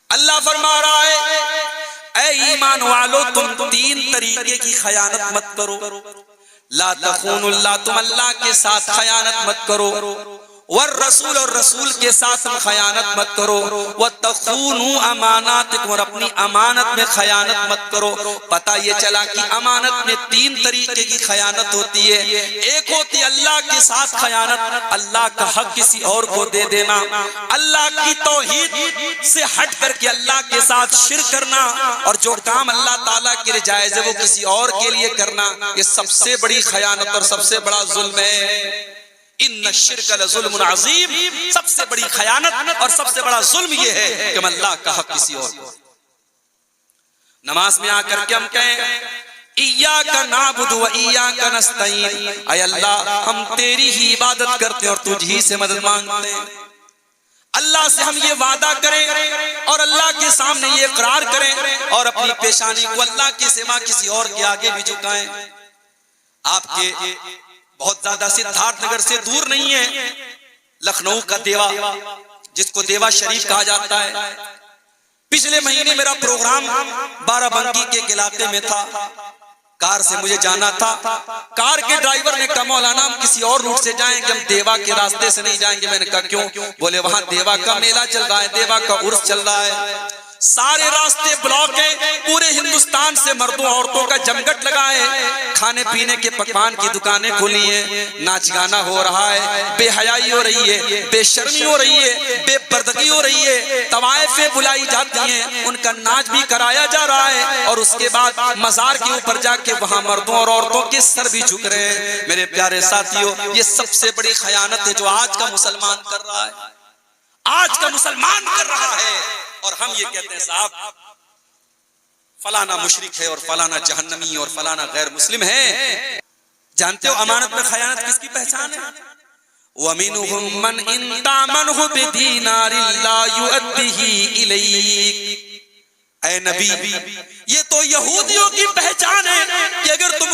اللہ فرما رہا ہے اے ایمان والو تم 3 طریقے کی خیانت مت کرو. لا تخون اللہ، تم اللہ کے ساتھ خیانت مت کرو. والرسول، اور رسول کے ساتھ خیانت مت کرو. وتخونوا اماناتکم، اور اپنی امانت میں خیانت مت کرو. پتہ یہ چلا کہ امانت میں 3 طریقے کی خیانت ہوتی ہے. ایک ہوتی اللہ کے ساتھ خیانت، اللہ کا حق کسی اور کو دے دینا، اللہ کی توحید سے ہٹ کر کے اللہ کے ساتھ شرک کرنا، اور جو کام اللہ تعالیٰ کے لیے جائز ہے وہ کسی اور کے لیے کرنا. یہ سب سے بڑی خیانت اور سب سے بڑا ظلم ہے. ان الشرک لظلم عظیم، سب سے بڑی خیانت اور سب سے بڑا ظلم یہ ہے کہ ہم اللہ کا حق کسی اور کو. نماز میں آ کر کے ہم کہیں ایاک نعبد و ایاک نستعین، اے اللہ ہم تیری ہی عبادت کرتے ہیں اور تجھ ہی سے مدد مانگتے ہیں. اللہ سے ہم یہ وعدہ کریں اور اللہ کے سامنے یہ اقرار کریں اور اپنی پیشانی کو اللہ کے سوا کسی اور کے آگے بھی جھکائیں. آپ کے بہت زیادہ سدھارتھ نگر سے دور نہیں ہے لکھنؤ کا دیوا، جس کو دیوا شریف کہا جاتا ہے. پچھلے مہینے میرا پروگرام بارہ بنکی کے ایک علاقے میں تھا. کار سے مجھے جانا تھا. کار کے ڈرائیور نے کہا مولانا ہم کسی اور روٹ سے جائیں گے، ہم دیوا کے راستے سے نہیں جائیں گے. میں نے کہا کیوں؟ بولے وہاں دیوا کا میلہ چل رہا ہے، دیوا کا عرس چل رہا ہے، سارے راستے بلاک ہیں، پورے ہندوستان سے مردوں عورتوں کا جمگٹ لگا ہے، کھانے پینے کے پکوان کی دکانیں کھلی ہیں، ناچ گانا ہو رہا ہے، بے حیائی ہو رہی ہے، بے شرمی ہو رہی ہے، بے پردگی ہو رہی ہے، طوائفیں بلائی جاتی ہیں، ان کا ناچ بھی کرایا جا رہا ہے، اور اس کے بعد مزار کے اوپر جا کے وہاں مردوں اور عورتوں کے سر بھی جھک رہے ہیں. میرے پیارے ساتھیوں، یہ سب سے بڑی خیانت ہے جو آج کا مسلمان کر رہا ہے، آج کا مسلمان کر رہا ہے. اور ہم یہ کہتے ہیں صاحب فلانا مشرک ہے اور فلانا جہنمی اور فلانا غیر مسلم ہے. جانتے ہو امانت میں خیانت کس کی پہچان ہے؟ وَمِنْهُمْ مَنْ إِنْ تَأْمَنْهُ بِدِينَارٍ لَا يُؤَدِّهِ إِلَيْكَ. اے نبی یہ تو یہودیوں کی پہچان ہے کہ اگر تم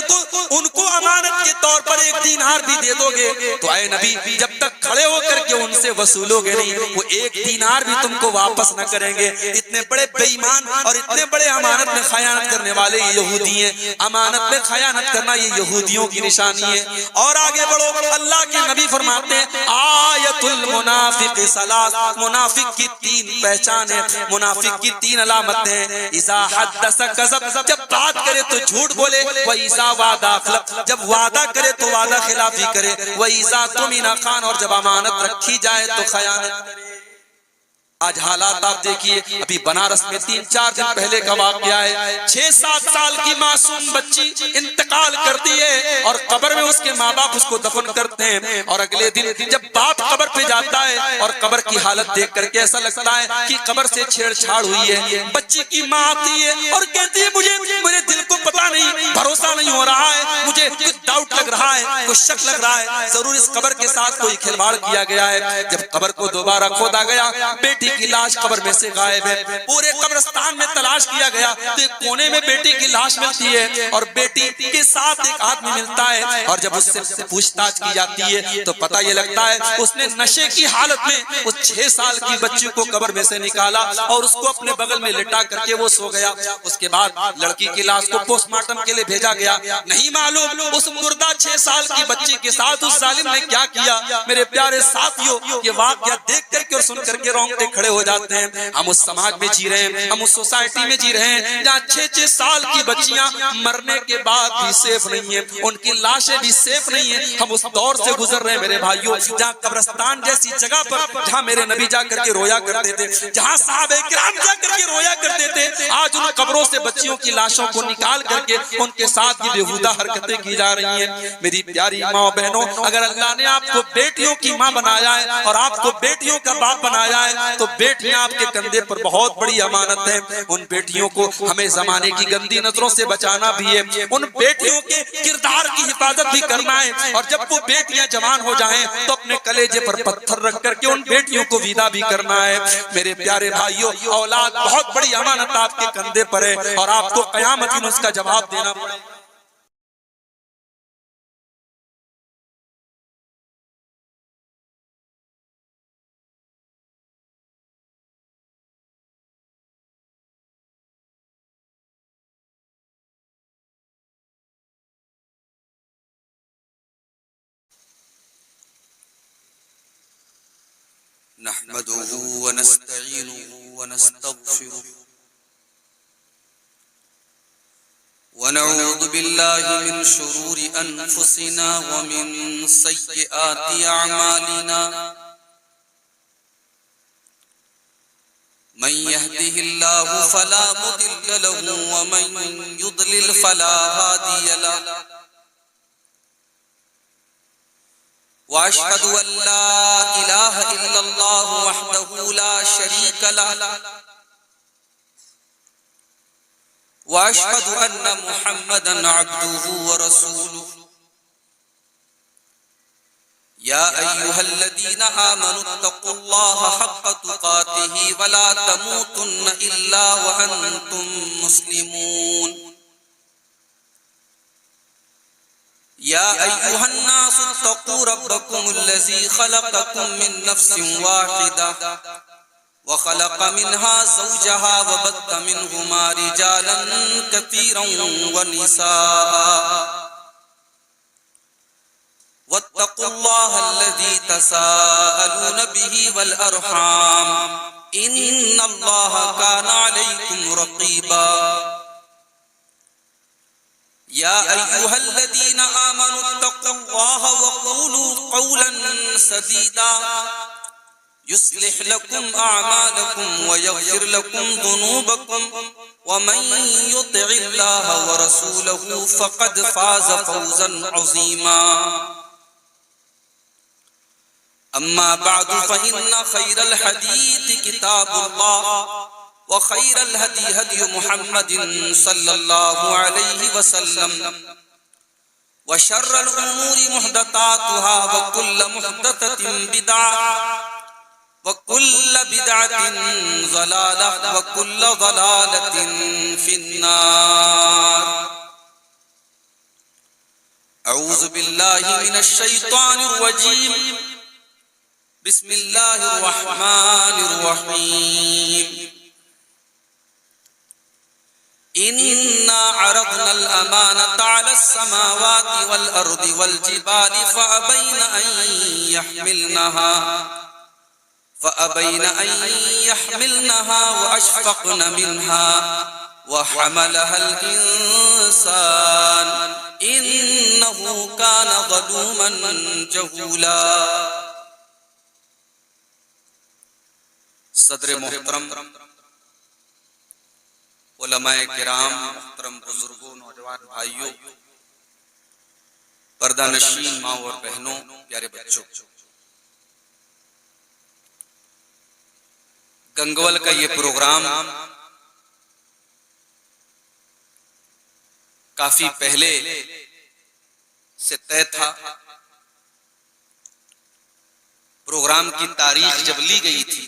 ان کو امانت کے طور پر 1 دینار بھی دے دو گے تو اے نبی جب تک کھڑے ہو کر کے ان سے وصولو گے نہیں، وہ 1 دینار بھی تم کو واپس نہ کریں گے. اتنے بڑے بے ایمان اور اتنے بڑے امانت میں خیانت کرنے والے یہ یہودی ہیں. امانت میں خیانت کرنا یہ یہودیوں کی نشانی ہے. اور آگے بڑھو، اللہ کے نبی فرماتے ہیں آیت المنافق ثلاث، منافق کی 3 پہچان ہے، منافق کی 3 علامتیں. اذا حدث کذب، جب بات کرے تو جھوٹ بولے. واذا وعدہ اخلف، جب وعدہ کرے تو وعدہ خلافی کرے. واذا اؤتمن خان، اور جب امانت رکھی جائے تو خیانت کرے. آج حالات آپ دیکھیے، ابھی بنارس میں 3-4 دن پہلے کا واقعہ ہے. 6-7 سال کی معصوم بچی انتقال کرتی ہے اور قبر میں اس کے ماں باپ اس کو دفن کرتے ہیں. اور اگلے دن جب باپ قبر پہ جاتا ہے اور قبر کی حالت دیکھ کر کے ایسا لگتا ہے کہ قبر سے چھیڑ چھاڑ ہوئی ہے. بچی کی ماں آتی ہے اور کہتی ہے مجھے دل کو پتا نہیں، بھروسہ نہیں ہو رہا ہے، مجھے کچھ ڈاؤٹ لگ رہا ہے، کچھ شک لگ رہا ہے، ضرور اس قبر کے ساتھ کوئی کھلواڑ کیا گیا ہے. جب قبر کو دوبارہ کھودا گیا، بیٹی کی لاش قبر میں سے غائب ہے. پورے قبرستان میں تلاش کیا گیا تو ایک کونے میں بیٹی کی لاش ملتی ہے اور بیٹی کے ساتھ ایک آدمی ملتا ہے. اور جب اس سے پوچھ تاچھ کی جاتی ہے تو پتہ یہ لگتا ہے اس نے نشے کی حالت میں اس 6 سال کی بچی کو قبر میں سے نکالا اور اس کو اپنے بغل میں لٹا کر کے وہ سو گیا. اس کے بعد لڑکی کی لاش کو پوسٹ مارٹم کے لیے بھیجا گیا. نہیں معلوم اس مردہ 6 سال کی بچی کے ساتھ اس ظالم نے کیا کیا. میرے پیارے ساتھیوں، یہ واقعہ دیکھ کر کے اور سن کر کے رونگٹے کھڑے ہو جاتے ہیں. ہم اس سماج میں جی رہے ہیں، ہم اس سوسائٹی میں جی رہے ہیں جہاں 6-6 سال کی بچیاں مرنے کے بعد بھی سیف نہیں ہیں، ان کی لاشیں بھی سیف نہیں ہیں. ہم اس دور سے گزر رہے ہیں میرے بھائیوں جہاں قبرستان جیسی جگہ پر جہاں میرے نبی جا کر کے رویا کرتے تھے، جہاں صحابہ کرام جا کر کے رویا کرتے تھے، آج ان قبروں سے بچیوں کی لاشوں کو نکال کر کے ان کے ساتھ یہ بےہودہ حرکتیں کی جا رہی ہیں. میری پیاری ماں بہنوں، اگر اللہ نے آپ کو بیٹیوں کی ماں بنایا ہے اور آپ کو بیٹیوں کا باپ بنایا ہے تو بیٹیاں آپ کے کندھے پر بہت بڑی امانت ہے. ان بیٹیوں کو ہمیں زمانے کی گندی نظروں سے بچانا بھی ہے، ان بیٹیوں کے کردار کی حفاظت بھی کرنا ہے. اور جب وہ بیٹیاں جوان ہو جائیں تو اپنے کلیجے پر پتھر رکھ کر کے ان بیٹیوں کو ودا بھی کرنا ہے. میرے پیارے بھائیوں، اولاد بہت بڑی امانت آپ کے کندھے پر ہے اور آپ کو قیامت میں اس کا جواب دینا پڑے گا. نحمده ونستعينه ونستغفره ونعوذ بالله من شرور أنفسنا ومن سيئات أعمالنا من يهده الله فلا مضل له ومن يضلل فلا هادي له وأشهد أن لا إله إلا الله وحده لا شريك له وأشهد أن محمدا عبده ورسوله يا أيها الذين آمنوا اتقوا الله حق تقاته ولا تموتن إلا وأنتم مسلمون يا أيها الناس اتقوا ربكم الذي خلقكم من نفس واحدة وخلق منها زوجها وبث منهما رجالا كثيرا ونساء واتقوا الله الذي تساءلون به والأرحام إن الله كان عليكم رقيبا يا أيها الذين آمنوا اتقوا الله وقولوا قولا سديدا يصلح لكم أعمالكم ويغفر لكم ذنوبكم ومن يطع الله ورسوله فقد فاز فوزا عظيما أما بعد فإن خير الحديث كتاب الله وخير الهدي هدي محمد صلى الله عليه وسلم وشر الأمور محدثاتها وكل محدثة بدعة وكل بدعة ضلالة وكل ضلالة في النار أعوذ بالله من الشيطان الرجيم بسم الله الرحمن الرحيم إنا عرضنا الأمانة على السماوات والأرض والجبال فأبين أن يحملنها وأشفقن منها وحملها الإنسان إنه كان ظلوما جهولا صدر محترم علماء کرام، محترم بزرگوں، نوجوان بھائیوں، پردہ نشین ماں اور بہنوں، پیارے بچوں، گنگول کا یہ پروگرام کافی پہلے سے طے تھا۔ پروگرام کی تاریخ جب لی گئی تھی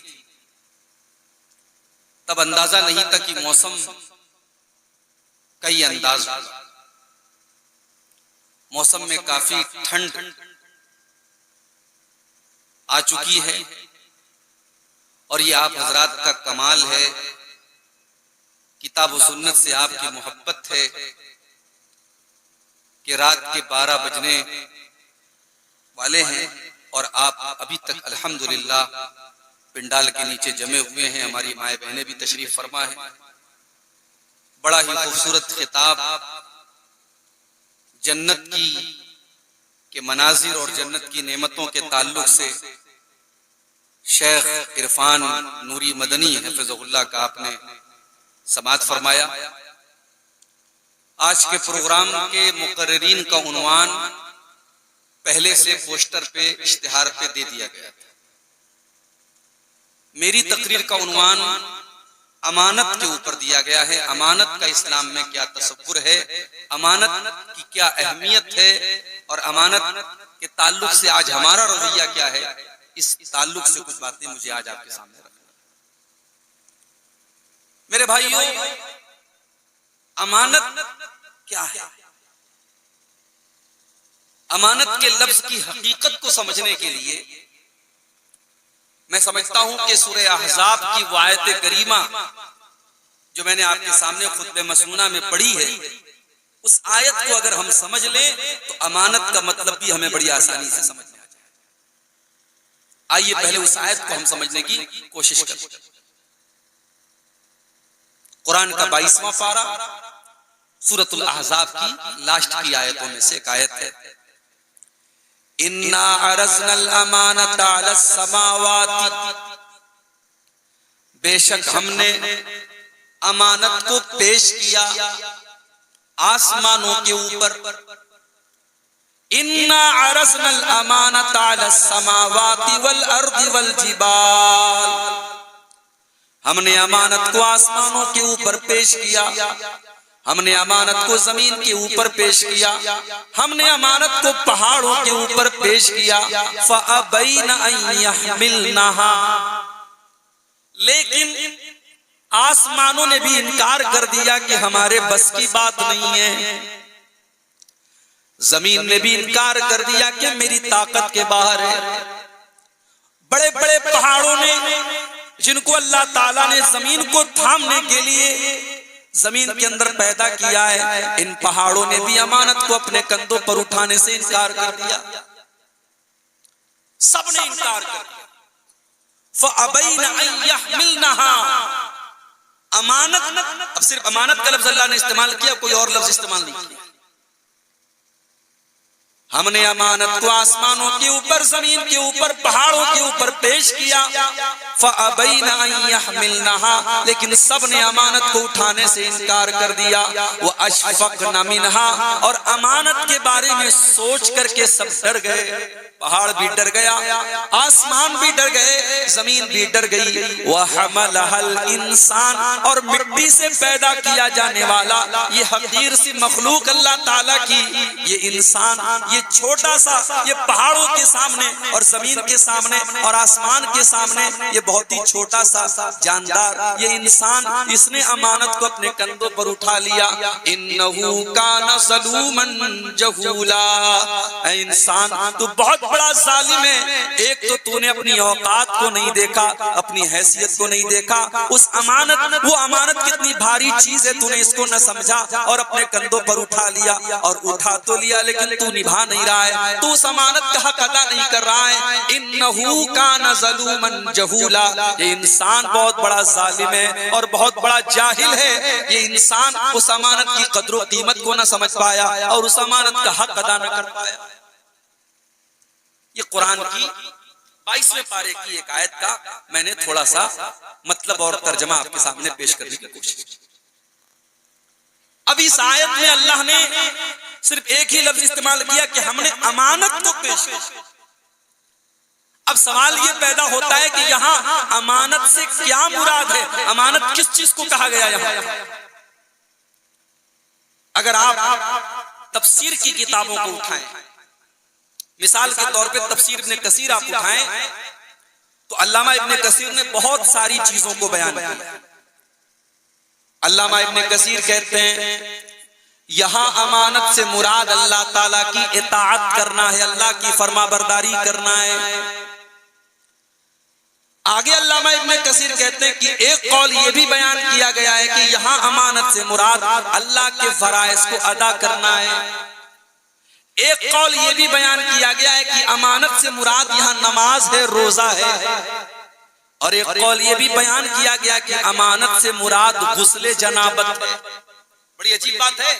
تب اندازہ نہیں تھا کہ موسم کا یہ انداز ہو۔ موسم میں کافی ٹھنڈ آ چکی ہے اور یہ آپ حضرات کا کمال ہے، کتاب و سنت سے آپ کی محبت ہے کہ رات کے 12 بجنے والے ہیں اور آپ ابھی تک الحمدللہ پنڈال کے نیچے جمے ہوئے ہیں۔ ہماری مائیں بہنیں بھی تشریف فرما ہیں۔ بڑا ہی خوبصورت خطاب جنت کے مناظر اور جنت کی نعمتوں کے تعلق سے شیخ عرفان نوری مدنی حفظہ اللہ کا آپ نے سماعت فرمایا۔ آج کے پروگرام کے مقررین کا عنوان پہلے سے پوسٹر پہ، اشتہار پہ دے دیا گیا تھا۔ میری تقریر کا عنوان امانت کے اوپر دیا گیا ہے۔ امانت کا اسلام میں کیا تصور ہے، امانت کی کیا اہمیت ہے اور امانت کے تعلق سے آج ہمارا رویہ کیا ہے، اس تعلق سے کچھ باتیں مجھے آج آپ کے سامنے رکھنا۔ میرے بھائیوں، امانت کیا ہے؟ امانت کے لفظ کی حقیقت کو سمجھنے کے لیے میں سمجھتا ہوں کہ سورہ احزاب کی وہ آیت کریمہ جو میں نے آپ کے سامنے خطبہ مسنونہ میں پڑھی ہے، اس آیت کو اگر ہم سمجھ لیں تو امانت کا مطلب بھی ہمیں بڑی آسانی سے سمجھ میں آ جائے۔ آئیے پہلے اس آیت کو ہم سمجھنے کی کوشش کریں. قرآن کا 22واں پارہ سورۃ الاحزاب کی لاسٹ کی آیتوں میں سے ایک آیت ہے. اِنَّا عَرَضْنَا الْأَمَانَةَ عَلَى السَّمَاوَاتِ، بے شک ہم نے امانت کو پیش کیا آسمانوں کے اوپر. اِنَّا عَرَضْنَا الْأَمَانَةَ عَلَى السَّمَاوَاتِ وَالْأَرْضِ وَالْجِبَالِ، ہم نے امانت کو آسمانوں کے اوپر پیش کیا، ہم نے امانت کو زمین کے اوپر پیش کیا، ہم نے امانت کو پہاڑوں کے اوپر پیش کیا. فَأَبَيْنَ أَن يَحْمِلْنَهَا، لیکن آسمانوں نے بھی انکار کر دیا کہ ہمارے بس کی بات نہیں ہے. زمین نے بھی انکار کر دیا کہ میری طاقت کے باہر ہے. بڑے بڑے پہاڑوں نے جن کو اللہ تعالیٰ نے زمین کو تھامنے کے لیے زمین کے اندر پیدا کیا ہے، ان پہاڑوں نے بھی امانت کو اپنے کندھوں پر اٹھانے سے انکار کر دیا. سب نے انکار کر دیا. فَأَبَيْنَ أَن يَحْمِلْنَهَا، امانت، اب صرف امانت کا لفظ اللہ نے استعمال کیا، کوئی اور لفظ استعمال نہیں کیا. ہم نے امانت کو آسمانوں کے اوپر، زمین کے اوپر، پہاڑوں کے اوپر پیش کیا. فَأَبَيْنَ أَن يَحْمِلْنَهَا، لیکن سب نے امانت کو اٹھانے سے انکار کر دیا. وَأَشْفَقْنَ مِنْهَا، اور امانت کے بارے میں سوچ کر کے سب ڈر گئے. پہاڑ بھی ڈر گیا، آسمان بھی ڈر گئے، زمین بھی ڈر گئی. وَحَمَلَهَا الْإِنسَانُ، اور مٹی سے پیدا کیا جانے والا یہ حقیر سی مخلوق اللہ تعالیٰ کی، یہ انسان، یہ چھوٹا سا، یہ پہاڑوں کے سامنے اور زمین کے سامنے اور آسمان کے سامنے یہ بہت ہی چھوٹا سا جاندار، یہ انسان، اس نے امانت کو اپنے کندھوں پر اٹھا لیا. إِنَّهُ كَانَ ظَلُومًا جَهُولًا، اے انسان تو بہت بڑا ظالم ہے. ایک تو تو نے اپنی اوقات کو نہیں دیکھا، اپنی حیثیت کو نہیں دیکھا. اس امانت، وہ امانت کتنی بھاری چیز ہے، تو نے اس کو نہ سمجھا اور اپنے کندھوں پر اٹھا لیا. اور اٹھا تو لیا لیکن تو نبھا نہیں رہا ہے، تو اس امانت کا حق ادا نہیں کر رہا ہے. إِنَّهُ كَانَ ظَلُومًا جَهُولًا، یہ انسان بہت بڑا ظالم ہے اور بہت بڑا جاہل ہے. یہ انسان اس امانت کی قدر و قیمت کو نہ سمجھ پایا اور اس امانت کا حق ادا نہ کر پایا. یہ قرآن کی 22ویں پارے کی ایک آیت کا میں نے تھوڑا سا مطلب اور ترجمہ آپ کے سامنے پیش کرنے کی کوشش کی. اب اس آیت میں اللہ نے صرف ایک ہی لفظ استعمال کیا کہ ہم نے امانت کو پیش کیا. اب سوال یہ پیدا ہوتا ہے کہ یہاں امانت سے کیا مراد ہے؟ امانت کس چیز کو کہا گیا یہاں؟ اگر آپ تفسیر کی کتابوں کو اٹھائیں، مثال کے طور پہ تفسیر ابن کثیر آپ اٹھائیں تو علامہ ابن کثیر نے بہت ساری چیزوں کو بیان کیا. علامہ ابن کثیر کہتے ہیں یہاں امانت سے مراد اللہ تعالیٰ کی اطاعت کرنا ہے، اللہ کی فرما برداری کرنا ہے. آگے علامہ ابن کثیر کہتے ہیں کہ ایک قول یہ بھی بیان کیا گیا ہے کہ یہاں امانت سے مراد اللہ کے فرائض کو ادا کرنا ہے. ایک قول یہ بھی بیان کیا گیا ہے کہ امانت سے مراد یہاں نماز ہے، روزہ ہے. اور ایک قول یہ بھی بیان کیا گیا کہ امانت سے مراد غسل جنابت ہے. بڑی عجیب بات ہے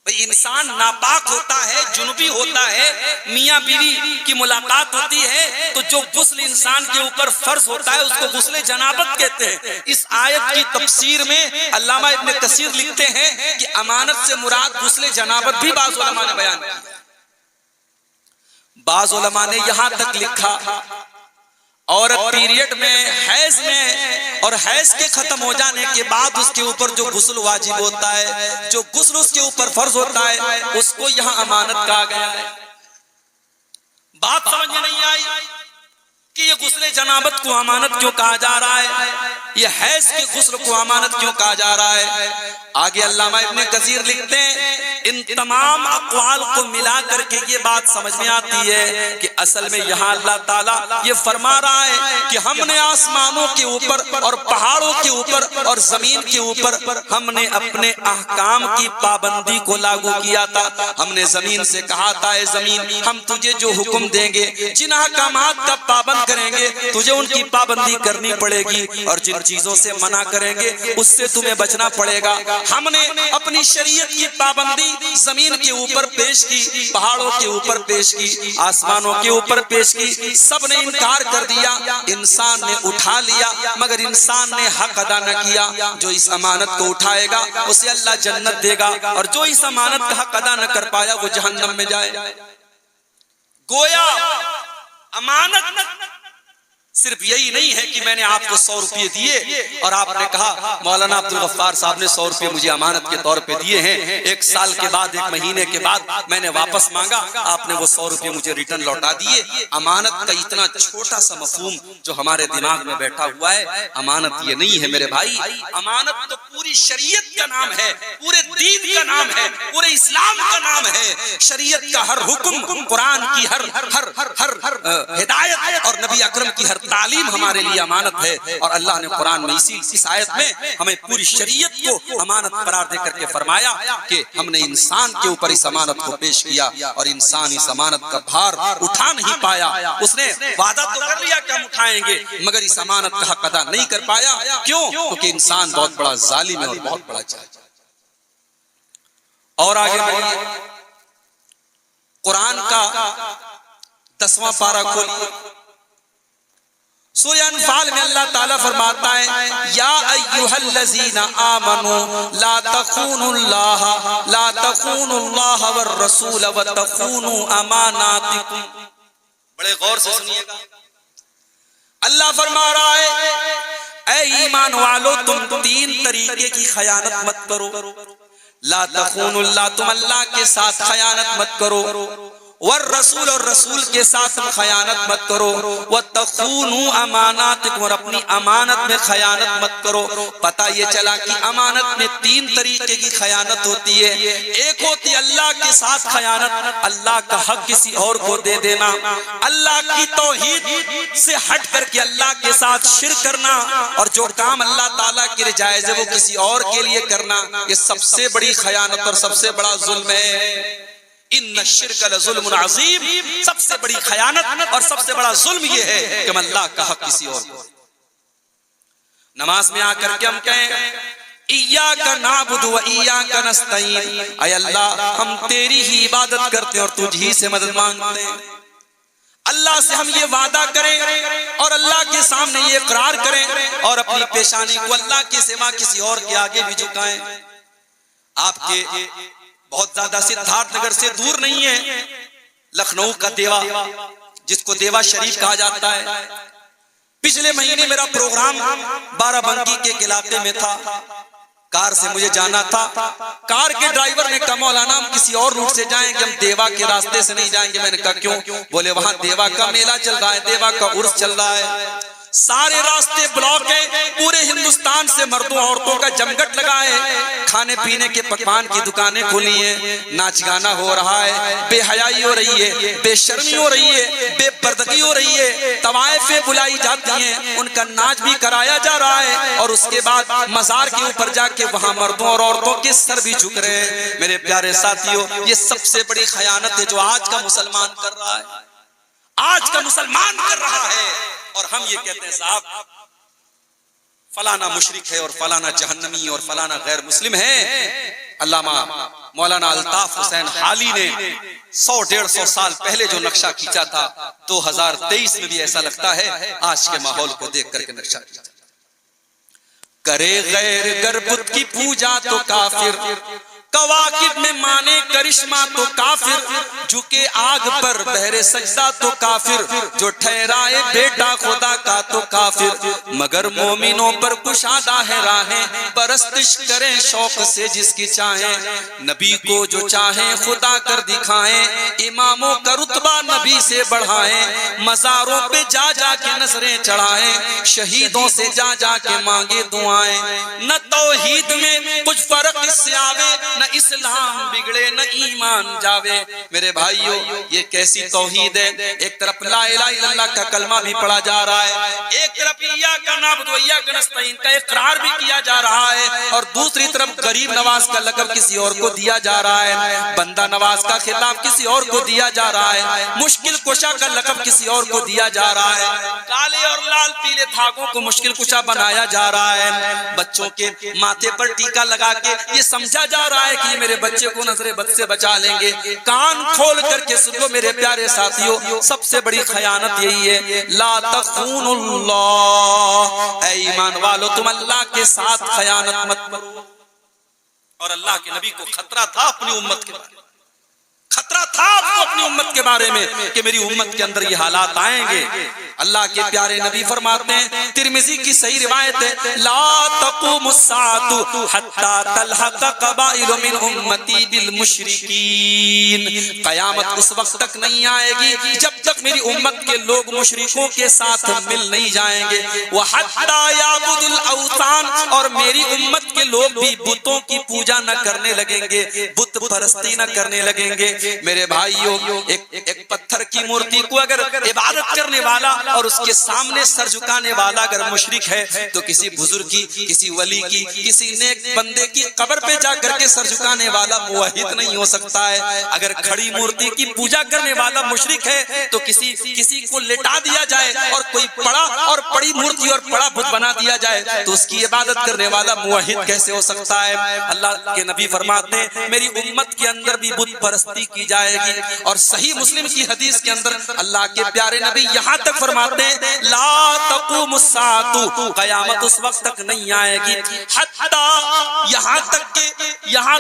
بھئی، انسان ناپاک ہوتا ہے، جنوبی ہوتا ہے، میاں بیوی کی ملاقات ہوتی ہے تو جو غسل انسان کے اوپر فرض ہوتا ہے اس کو غسل جنابت کہتے ہیں. اس آیت کی تفسیر میں علامہ ابن کثیر لکھتے ہیں کہ امانت سے مراد غسل جنابت بھی بعض علماء نے بیان کیا. بعض علماء نے یہاں تک لکھا عورت پیریڈ میں، حیض میں، اور حیض کے ختم ہو جانے کے بعد اس کے اوپر جو غسل واجب ہوتا ہے، جو غسل اس کے اوپر فرض ہوتا ہے، اس کو یہاں امانت کہا گیا ہے. بات سمجھ میں نہیں آئی کہ یہ غسل جنابت کو امانت کیوں کہا جا رہا ہے، یہ حیض کے غسل کو امانت کیوں کہا جا رہا ہے. آگے علامہ ابن کثیر لکھتے ہیں ان تمام اقوال کو ملا کر کے یہ بات سمجھ میں آتی ہے کہ اصل میں یہاں اللہ تعالیٰ یہ فرما رہا ہے کہ ہم نے آسمانوں کے اوپر اور پہاڑوں کے اوپر اور زمین کے اوپر ہم نے اپنے احکام کی پابندی کو لاگو کیا تھا. ہم نے زمین سے کہا تھا اے زمین ہم تجھے جو حکم دیں گے جن احکامات کا پابند کریں گے تجھے ان کی پابندی کرنی پڑے گی اور جن چیزوں سے منع کریں گے اس سے تمہیں بچنا پڑے گا. ہم نے اپنی شریعت کی پابندی زمین کے اوپر پیش کی, پہاڑوں کے اوپر پیش کی, آسمانوں کے اوپر پیش کی. سب نے انکار کر دیا. انسان نے اٹھا لیا مگر انسان نے حق ادا نہ کیا. جو اس امانت کو اٹھائے گا اسے اللہ جنت دے گا اور جو اس امانت کا حق ادا نہ کر پایا وہ جہنم میں جائے. گویا امانت صرف یہی نہیں ہے کہ میں نے آپ کو 100 روپے دیے اور آپ نے کہا مولانا عبدالغفار صاحب نے 100 روپے مجھے امانت کے طور پہ دیے ہیں, ایک سال کے بعد ایک مہینے کے بعد میں نے واپس مانگا, آپ نے وہ 100 روپے مجھے ریٹرن لوٹا دیے. امانت کا اتنا چھوٹا سا مفہوم جو ہمارے دماغ میں بیٹھا ہوا ہے, امانت یہ نہیں ہے میرے بھائی. امانت تو پوری شریعت کا نام ہے, پورے دین کا نام ہے, پورے اسلام کا نام ہے. شریعت کا ہر حکم, قرآن کی ہر ہدایت اور نبی اکرم کی ہر تعلیم ہمارے لیے امانت ہے. اور اللہ نے قرآن میں اس آیت میں ہمیں پوری شریعت کو امانت قرار دے کر کے فرمایا کہ ہم نے انسان کے اوپر اس امانت کو پیش کیا اور انسان اس امانت کا بھار اٹھا نہیں پایا. اس نے وعدہ تو کر لیا کہ ہم اٹھائیں گے مگر اس امانت کا حق ادا نہیں کر پایا. کیوں؟ کیونکہ انسان بہت بڑا ظالم ہے اور بہت بڑا جاہل. اور آگے بڑھیے, قرآن کا 10واں پارہ کھولیے. سورہ انفال میں اللہ تعالیٰ فرماتا ہے یا ایھا الذین آمنوا لا تخونوا اللہ والرسول وتخونوا اماناتکم. بڑے غور سے سنیے گا, اللہ فرما رہا ہے اے ایمان والو تم 3 طریقے کی خیانت مت کرو. لا تخونوا اللہ, تم اللہ کے ساتھ خیانت مت کرو. والرسول, اور رسول کے ساتھ خیانت مت کرو. وتخونوا اماناتکم, اور اپنی امانت میں خیانت مت کرو. پتہ یہ چلا کہ امانت میں 3 طریقے کی خیانت ہوتی ہے. ایک ہوتی ہے اللہ کے ساتھ خیانت, اللہ کا حق کسی اور کو دے دینا, اللہ کی توحید سے ہٹ کر کے اللہ کے ساتھ شرک کرنا, اور جو کام اللہ تعالیٰ کے لیے جائز ہے وہ کسی اور کے لیے کرنا. یہ سب سے بڑی خیانت اور سب سے بڑا ظلم ہے. ان الشرک لظلم عظیم, سب سے بڑی خیانت اور سب سے بڑا ظلم یہ ہے کہ ہم اللہ کا حق کسی اور کو. نماز میں آ کر کے ہم کہیں ایاک نعبد و ایاک نستعین, اے اللہ ہم تیری ہی عبادت کرتے ہیں اور تجھ ہی سے مدد مانگتے ہیں. اللہ سے ہم یہ وعدہ کریں اور اللہ کے سامنے یہ اقرار کریں اور اپنی پیشانی کو اللہ کے سوا کسی اور کے آگے بھی جھکائیں. آپ کے بہت زیادہ سدھارتھ نگر سے دور نہیں ہے لکھنؤ کا دیوا, جس کو دیوا شریف کہا جاتا ہے. پچھلے مہینے میرا پروگرام بارہ بنکی کے علاقے میں تھا. کار سے مجھے جانا تھا, کار کے ڈرائیور نے کہا مولانا ہم کسی اور روٹ سے جائیں گے, ہم دیوا کے راستے سے نہیں جائیں گے. میں نے کہا کیوں؟ بولے وہاں دیوا کا میلہ چل رہا ہے, دیوا کا عرس چل رہا ہے, سارے راستے بلاک ہیں, پورے ہندوستان سے مردوں عورتوں کا جمگٹ لگا ہے, کھانے پینے کے پکوان کی دکانیں کھلی ہیں, ناچ گانا ہو رہا ہے, بے حیائی ہو رہی ہے, بے شرمی ہو رہی ہے, بے پردگی ہو رہی ہے, طوائفیں بلائی جاتی ہیں, ان کا ناچ بھی کرایا جا رہا ہے, اور اس کے بعد مزار کے اوپر جا کے وہاں مردوں اور عورتوں کے سر بھی جھک رہے ہیں. میرے پیارے ساتھیوں, یہ سب سے بڑی خیانت ہے جو آج کا مسلمان کر رہا ہے, آج کا مسلمان کر رہا ہے. اور ہم یہ کہتے ہیں صاحب فلانا مشرک ہے اور فلانا جہنمی اور فلانا غیر مسلم ہے. علامہ مولانا الطاف حسین حالی نے 100-150 سال پہلے جو نقشہ کھینچا تھا 2023 میں بھی ایسا لگتا ہے آج کے ماحول کو دیکھ کر کے نقشہ کھینچا. کرے غیر گر بت کی پوجا تو کافر, کواکب میں مانے کرشمہ تو کافر, جھکے آگ پر بہرے سجدہ تو کافر, جو ٹھہرائے بیٹا خدا کا تو کافر, مگر مومنوں پر کشادہ ہے راہیں, پرستش کریں شوق سے جس کی چاہیں, نبی کو جو چاہیں خدا کر دکھائیں, اماموں کا رتبہ نبی سے بڑھائیں, مزاروں پہ جا جا کے نظریں چڑھائیں, شہیدوں سے جا جا کے مانگے دعائیں. نہ توحید میں کچھ فرق اس سے آوے, نہ نہ اسلام بگڑے نہ ایمان جاوے. میرے بھائیو یہ کیسی توحید ہے. ایک طرف لا الہ الا اللہ کا کلمہ بھی پڑھا جا رہا ہے, ایک طرف ایاک نعبد و ایاک نستعین کا اقرار بھی کیا جا رہا ہے, اور دوسری طرف غریب نواز کا لقب کسی اور کو دیا جا رہا ہے, بندہ نواز کا خطاب کسی اور کو دیا جا رہا ہے, مشکل کشا کا لقب کسی اور کو دیا جا رہا ہے, کالے اور لال پیلے دھاگوں کو مشکل کشا بنایا جا رہا ہے, بچوں کے ماتھے پر ٹیکا لگا کے یہ سمجھا جا رہا ہے کہ یہ میرے بچے کو نظر بد سے بچا لیں گے. کان کھول کر کے سن لو میرے پیارے ساتھیوں, سب سے بڑی خیانت یہی ہے, لا تخون اللہ, اے ایمان والو تم اللہ کے ساتھ خیانت مت کرو. اور اللہ کے نبی کو خطرہ تھا اپنی امت کے بارے میں, خطرہ تھا آپ کو اپنی امت کے بارے میں کہ میری امت کے اندر یہ حالات آئیں گے. اللہ کے پیارے نبی فرماتے ہیں, ترمذی کی صحیح روایت ہے, لا تقوم الساعة حتى تلحق قبائل من امتی بالمشرکین, قیامت اس وقت تک نہیں آئے گی جب تک میری امت کے لوگ مشرکوں کے ساتھ مل نہیں جائیں گے. وحتى يعبد الاوثان, اور میری امت کے لوگ بھی بتوں کی پوجا نہ کرنے لگیں گے, بت پرستی نہ کرنے لگیں گے. میرے بھائیوں ایک پتھر کی مورتی کو اگر عبادت کرنے والا اور اس کے سامنے سر جھکانے والا اگر مشرک ہے تو کسی بزرگ کی, کسی ولی کی, کسی نیک بندے کی قبر پہ جا کر کے سر جھکانے والا موحد نہیں ہو سکتا ہے. اگر کھڑی مورتی کی پوجا کرنے والا مشرک ہے تو کسی کو لٹا دیا جائے اور کوئی پڑا اور پڑی مورتی اور پڑا بت بنا دیا جائے تو اس کی عبادت کرنے والا موحد کیسے ہو سکتا ہے. اللہ کے نبی فرماتے ہیں میری امت کے اندر بھی بت پرستی کی جائے گی. اور صحیح مسلم کی حدیث کے اندر اللہ کے پیارے نبی یہاں تک فرماتے ہیں, لا تقوم الساعة, قیامت اس وقت تک نہیں آئے گی, حتی یہاں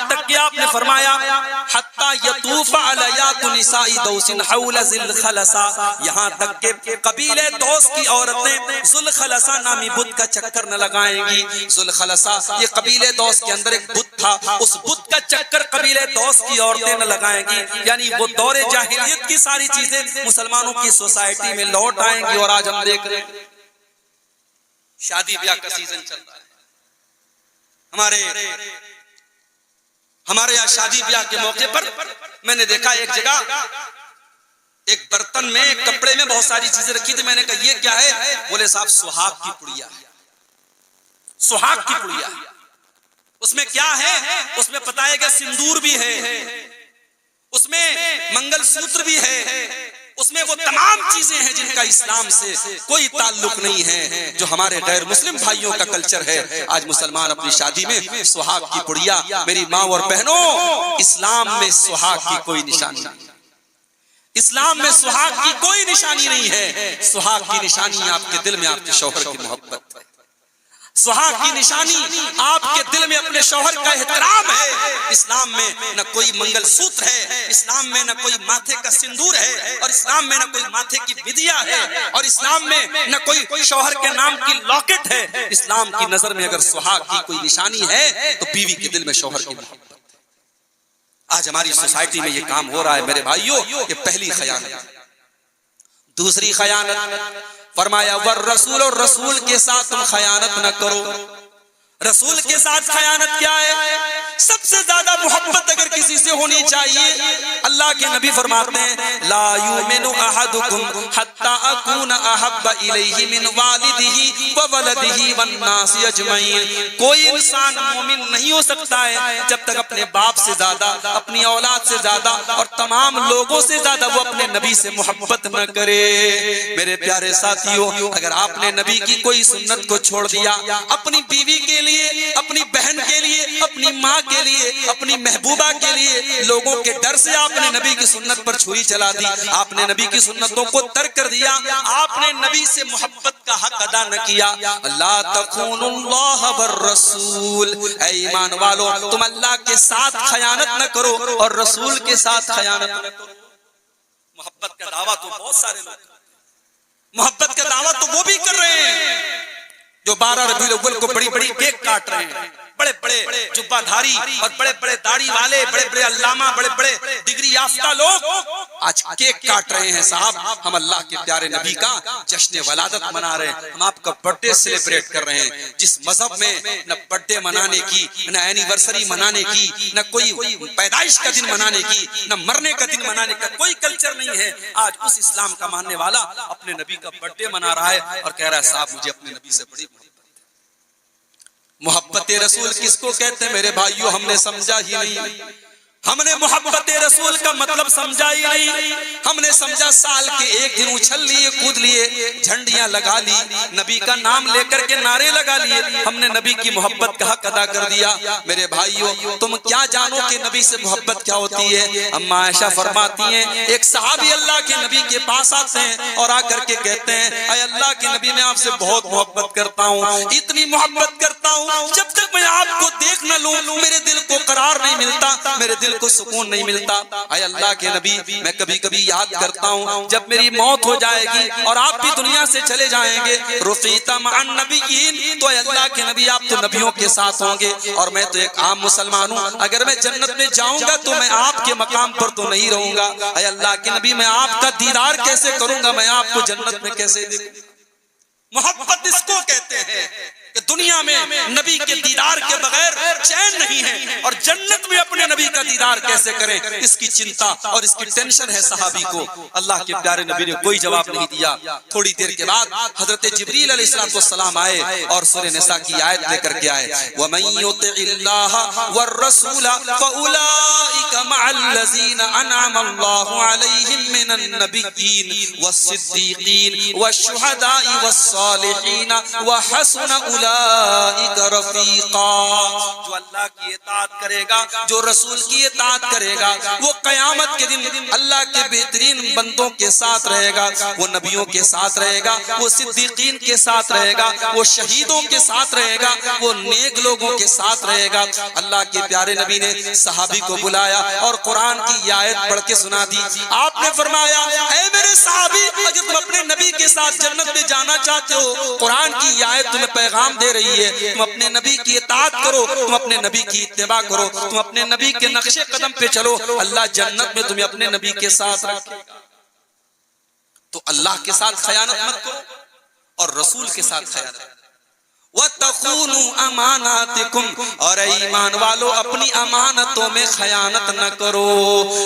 تک کہ آپ نے فرمایا حتی یطوف علیات نساء دوس حول ذی الخلصہ, یہاں تک کہ قبیلے دوس کی عورتیں ذو الخلصہ نامی بت کا چکر نہ لگائیں گی. ذو الخلصہ یہ قبیلے دوس کے اندر ایک بت تھا, اس بت کا چکر قبیلے دوس کی عورتیں نہ لگائیں گی. یعنی وہ دور جاہلیت کی ساری چیزیں مسلمانوں کی سوسائٹی میں لوٹ آئیں گی. اور آج ہم دیکھ رہے ہیں شادی بیاہ کا سیزن چل رہا ہے, ہمارے یہاں شادی بیاہ کے موقع پر میں نے دیکھا ایک جگہ ایک برتن میں ایک کپڑے میں بہت ساری چیزیں رکھی تھی. میں نے کہا یہ کیا ہے؟ بولے صاحب سہاگ کی پڑیا ہے, سہاگ کی پڑیا. اس میں کیا ہے؟ اس میں پتہ ہے کہ سندور بھی ہے, اس میں منگل سوتر بھی ہے, اس میں وہ تمام چیزیں ہیں جن کا اسلام سے کوئی تعلق نہیں ہے, جو ہمارے غیر مسلم بھائیوں کا کلچر ہے. آج مسلمان اپنی شادی میں سہاگ کی پڑیا. میری ماں اور بہنوں, اسلام میں سہاگ کی کوئی نشانی نہیں, اسلام میں سہاگ کی کوئی نشانی نہیں ہے. سہاگ کی نشانی آپ کے دل میں آپ کے شوہر کی محبت ہے, سہاگ کی نشانی آپ کے دل میں اپنے شوہر کا احترام ہے. اسلام میں نہ کوئی منگل سوتر ہے, اسلام میں نہ کوئی ماتھے کا سندور ہے, اور اسلام میں نہ کوئی ماتھے کی بدیا ہے, اور اسلام میں نہ کوئی شوہر کے نام کی لاکٹ ہے. اسلام کی نظر میں اگر سہاگ کی کوئی نشانی ہے تو بیوی کے دل میں شوہر کی محبت ہے. آج ہماری سوسائٹی میں یہ کام ہو رہا ہے میرے بھائیوں. یہ پہلی خیانت. دوسری خیانت فرمایا والرسول, اور رسول کے ساتھ تم خیانت نہ کرو. رسول کے ساتھ خیانت کیا ہے؟ سب سے زیادہ محبت اگر کسی سے ہونی چاہیے, اللہ کے نبی فرماتے ہیں لا یؤمن احدکم حتی اکون احب الیہ من والدہ وولدہ والناس اجمعین. کوئی انسان مومن نہیں ہو سکتا ہے جب تک اپنے باپ سے زیادہ, اپنی اولاد سے زیادہ اور تمام لوگوں سے زیادہ وہ اپنے نبی سے محبت نہ کرے. میرے پیارے ساتھیوں, اگر آپ نے نبی کی کوئی سنت کو چھوڑ دیا, اپنی بیوی کے لیے, اپنی بہن کے لیے, اپنی ماں کے لیے, اپنی محبوبہ کے لیے, لوگوں کے ڈر سے آپ نے نبی کی سنت پر چھری چلا دی, آپ نے نبی کی سنتوں کو ترک کر دیا, آپ نے نبی سے محبت کا حق ادا نہ کیا. لا تخون اللہ والرسول, اے ایمان والو تم اللہ کے ساتھ خیانت نہ کرو اور رسول کے ساتھ خیانت نہ کرو. محبت کا دعویٰ تو بہت سارے لوگ, محبت کا دعویٰ تو وہ بھی کر رہے ہیں جو 12 ربیع الاول کو بڑی بڑی کیک کاٹ رہے ہیں, بڑے بڑے جبہ دھاری اور بڑے بڑے داڑھی والے, بڑے بڑے علامہ, بڑے بڑے ڈگری یافتہ لوگ آج کیک کاٹ رہے ہیں صاحب، ہم اللہ کے پیارے نبی کا جشن ولادت منا رہے ہیں، ہم آپ کا برتھ ڈے سیلیبریٹ کر رہے ہیں۔ جس مذہب میں نہ برتھ ڈے منانے کی، نہ اینیورسری منانے کی، نہ کوئی پیدائش کا دن منانے کی، نہ مرنے کا دن منانے کا کوئی کلچر نہیں ہے، آج اس اسلام کا ماننے والا اپنے نبی کا برتھ ڈے منا رہا ہے اور کہہ رہا ہے صاحب مجھے اپنے نبی سے بڑی محبت رسول کس کو کہتے ہیں میرے بھائیوں؟ ہم نے سمجھا ہی نہیں، ہم نے محبت رسول کا مطلب سمجھا ہی نہیں۔ ہم نے سمجھا سال کے ایک دن اچھل لیے، کود لیے، جھنڈیاں لگا لی، نبی کا نام لے کر کے نعرے لگا لیے، ہم نے نبی کی محبت کا حق ادا کر دیا۔ میرے بھائیوں تم کیا جانو کہ نبی سے محبت کیا ہوتی ہے؟ اما عائشہ فرماتی ہیں ایک صحابی اللہ کے نبی کے پاس آتے ہیں اور آ کر کے کہتے ہیں اے اللہ کے نبی میں آپ سے بہت محبت کرتا ہوں، اتنی محبت کرتا ہوں جب تک میں آپ کو دیکھ نہ لوں میرے دل کو قرار نہیں ملتا، میرے دل کو سکون نہیں ملتا۔ اے اللہ کے نبی میں کبھی کبھی یاد کرتا ہوں جب میری موت ہو جائے گی اور آپ بھی دنیا سے چلے جائیں گے، رفیق مع النبیین، تو اے اللہ کے نبی آپ تو نبیوں کے ساتھ ہوں گے اور میں تو ایک عام مسلمان ہوں، اگر میں جنت میں جاؤں گا تو میں آپ کے مقام پر تو نہیں رہوں گا۔ اے اللہ کے نبی میں آپ کا دیدار کیسے کروں گا، میں آپ کو جنت میں کیسے دیکھوں؟ محبت اس کو کہتے ہیں کہ دنیا میں نبی کے دیدار کے بغیر چین نہیں ہے، اور جنت میں اپنے نبی کا دیدار کیسے کریں اس کی چنتا اور اس کی ٹینشن ہے صحابی کو۔ اللہ کے پیارے نبی نے کوئی جواب نہیں دیا۔ تھوڑی دیر کے بعد حضرت جبریل علیہ السلام آئے اور سورہ نساء کی آیت لے کر کے آئے وَمَن يُطِعِ اللَّهَ وَالرَّسُولَ فَأُولَئِكَ مَعَ الَّذِينَ أَنْعَمَ اللَّهُ عَلَيْهِم مِّنَ النَّبِيِّينَ وَالصِّدِّيقِينَ وَالشُّهَدَاءِ وَالصَّالِحِينَ وَحَسُنَ اولئک رفیقا۔ جو اللہ کی اطاعت کرے گا، جو رسول کی اطاعت کرے گا، وہ قیامت کے دن اللہ کے بہترین بندوں کے ساتھ رہے گا، وہ نبیوں کے ساتھ رہے گا، وہ صدیقین کے ساتھ رہے گا، وہ شہیدوں کے ساتھ رہے گا، وہ نیک لوگوں کے ساتھ رہے گا۔ اللہ کے پیارے نبی نے صحابی کو بلایا اور قرآن کی یہ آیت پڑھ کے سنا دی۔ آپ نے فرمایا اے میرے صحابی اگر تم اپنے نبی کے ساتھ جنت میں جانا چاہتے ہو، قرآن کی یہ آیت تمہیں پیغام دے رہی ہے، تم اپنے نبی کی اطاعت کرو، تم اپنے نبی کی اتباع کرو، تم اپنے نبی کے نقش قدم پہ چلو، اللہ جنت میں تمہیں اپنے نبی کے ساتھ رکھے گا۔ تو اللہ کے ساتھ خیانت مت کرو اور رسول کے ساتھ خیانت کرو۔ وَتَخُونُوا أَمَانَاتِكُمْ، اور اے ایمان والو اپنی امانتوں میں خیانت نہ کرو۔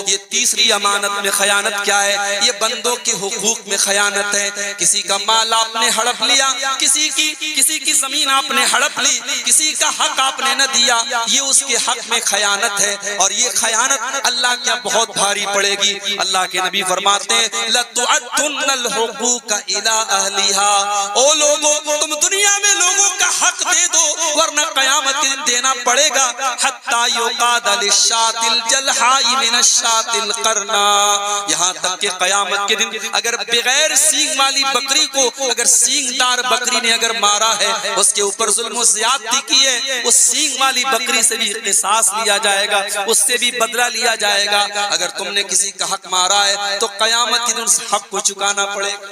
یہ تیسری امانت میں خیانت کیا ہے؟ یہ بندوں کے حقوق میں خیانت ہے۔ کسی کا مال آپ نے ہڑپ لیا، کسی کی زمین آپ نے ہڑپ لی، کسی کا حق آپ نے نہ دیا، یہ اس کے حق میں خیانت ہے، اور یہ خیانت اللہ کیا بہت بھاری پڑے گی۔ اللہ کے نبی فرماتے ہیں لَتُعَدُّنَّ الْحُقُوقَ إِلَىٰ أَهْلِهَا، او لوگوں تم دنیا میں لوگوں کا حق دے دو ورنہ قیامت کے دن دینا پڑے گا۔ حَتَّى يُقَادَ لِلشَّاةِ الْجَلْحَاءِ مِنَ الشَّاةِ الْقَرْنَاءِ، یہاں تک کہ قیامت کے دن اگر بغیر سینگ والی بکری کو اگر سینگ دار بکری نے اگر مارا ہے، اس کے اوپر ظلم و زیادتی کی ہے، اس سینگ والی بکری سے بھی قصاص لیا جائے گا، اس سے بھی بدلہ لیا جائے گا۔ اگر تم نے کسی کا حق مارا ہے تو قیامت کے دن اس حق کو چکانا پڑے گا۔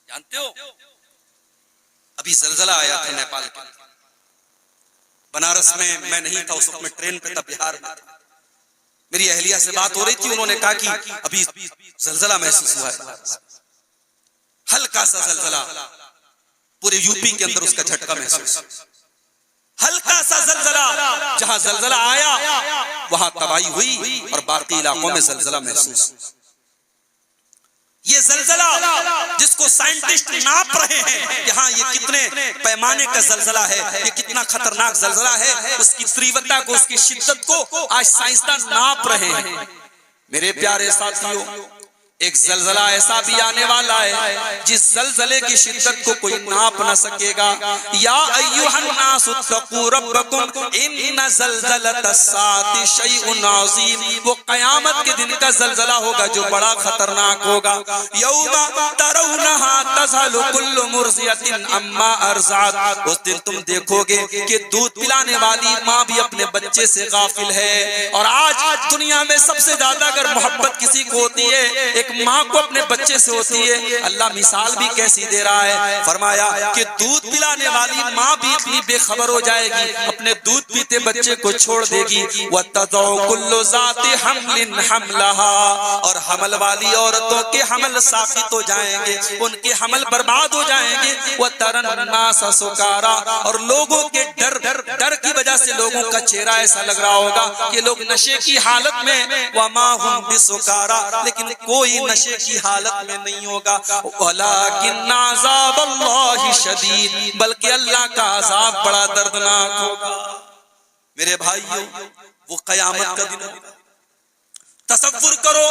جانتے ہو ابھی زلزلہ آیا تھا نیپال کے بنارس میں، میں نہیں تھا اس وقت، میں ٹرین پہ تھا، بہار میں تھا۔ میری اہلیہ سے بات ہو رہی تھی، انہوں نے کہا کہ ابھی زلزلہ محسوس ہوا ہے، ہلکا سا زلزلہ، پورے یو پی کے اندر اس کا جھٹکا محسوس، ہلکا سا زلزلہ، جہاں زلزلہ آیا وہاں تباہی ہوئی اور باقی علاقوں میں زلزلہ محسوس۔ یہ زلزلہ جس کو سائنٹسٹ ناپ رہے ہیں یہاں یہ کتنے پیمانے کا زلزلہ ہے، یہ کتنا خطرناک زلزلہ ہے، اس کی تریوتا کو، اس کی شدت کو آج سائنسدان ناپ رہے ہیں۔ میرے پیارے ساتھیوں ایک زلزلہ ایسا بھی آنے والا ہے جس زلزلے کی شدت کو کوئی ناپ نہ سکے گا۔ یا ایھا الناس اتقوا ربکم ان زلزلۃ الساعۃ شیء عظیم، وہ قیامت کے دن کا زلزلہ ہوگا جو بڑا خطرناک ہوگا۔ یوم ترونھا تذہل کل مرضعۃ عما ارضعت، اس دن تم دیکھو گے کہ دودھ پلانے والی ماں بھی اپنے بچے سے غافل ہے۔ اور آج دنیا میں سب سے زیادہ اگر محبت کسی کو ہوتی ہے، ایک ایک ماں کو اپنے بچے سے ہوتی ہے، اللہ مثال بھی کیسی دے رہا ہے، فرمایا کہ دودھ پلانے والی ماں بھی اتنی بے خبر ہو جائے گی، اپنے دودھ پیتے بچے کو چھوڑ دے گی، وَتَضَعُ كُلُّ ذَاتِ حَمْلٍ حَمْلَهَا، اور حمل والی عورتوں کے حمل ساقط ہو جائیں گے، ان کے حمل برباد ہو جائیں گے، وَتَرَى النَّاسَ سُكَارَىٰ، اور لوگوں کے ڈر کی وجہ سے لوگوں کا چہرہ ایسا لگ رہا ہوگا کہ لوگ نشے کی حالت میں، وَمَا هُمْ بِسُكَارَىٰ، لیکن کوئی نشے کی حالت میں نہیں ہوگا، وَلَٰكِنَّ عَذَابَ اللَّهِ شَدِيدٌ، بلکہ اللہ کا عذاب بڑا دردناک ہوگا۔ میرے بھائیو، وہ قیامت کا دن ہوگا، تصور کرو،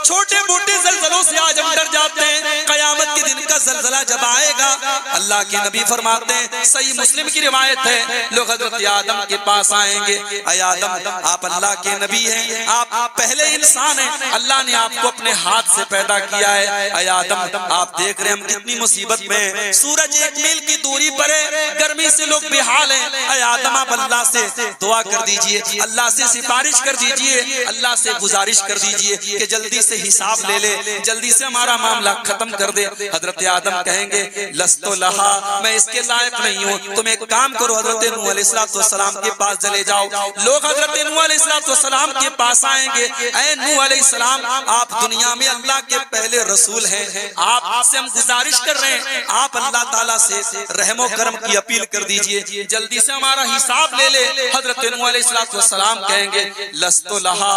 چھوٹے موٹے زلزلوں سے آج ہم ڈر جاتے ہیں، قیامت کے دن کا زلزلہ جب آئے گا، اللہ کے نبی فرماتے ہیں، صحیح مسلم کی روایت ہے، لوگ حضرت آدم کے پاس آئیں گے، اے آدم آپ اللہ کے نبی ہیں، آپ پہلے انسان ہیں، اللہ نے آپ کو اپنے ہاتھ سے پیدا کیا ہے، اے آدم آپ دیکھ رہے ہیں ہم کتنی مصیبت میں ہیں، سورج 1 میل کی دوری پر ہے، گرمی سے لوگ بے حال ہیں، اے آدم آپ اللہ سے دعا کر دیجئے، اللہ سے سفارش کر دیجئے، اللہ سے گزارش کر دیجئے کہ جلدی سے حساب لے لے، جلدی سے ہمارا معاملہ ختم کر دے۔ حضرت آدم کہیں گے لستو لہا، میں اس کے لائق نہیں ہوں، تم ایک کام کرو، حضرت نوح علیہ السلام کے پاس چلے جاؤ۔ لوگ حضرت نوح علیہ السلام کے پاس آئیں گے، اے نوح علیہ السلام آپ دنیا میں اللہ کے پہلے رسول ہیں، آپ سے ہم گزارش کر رہے ہیں، آپ اللہ تعالیٰ سے رحم و کرم کی اپیل کر دیجئے، جلدی سے ہمارا حساب لے لے۔ حضرت نوح علیہ السلام کہیں گے لستو لہا،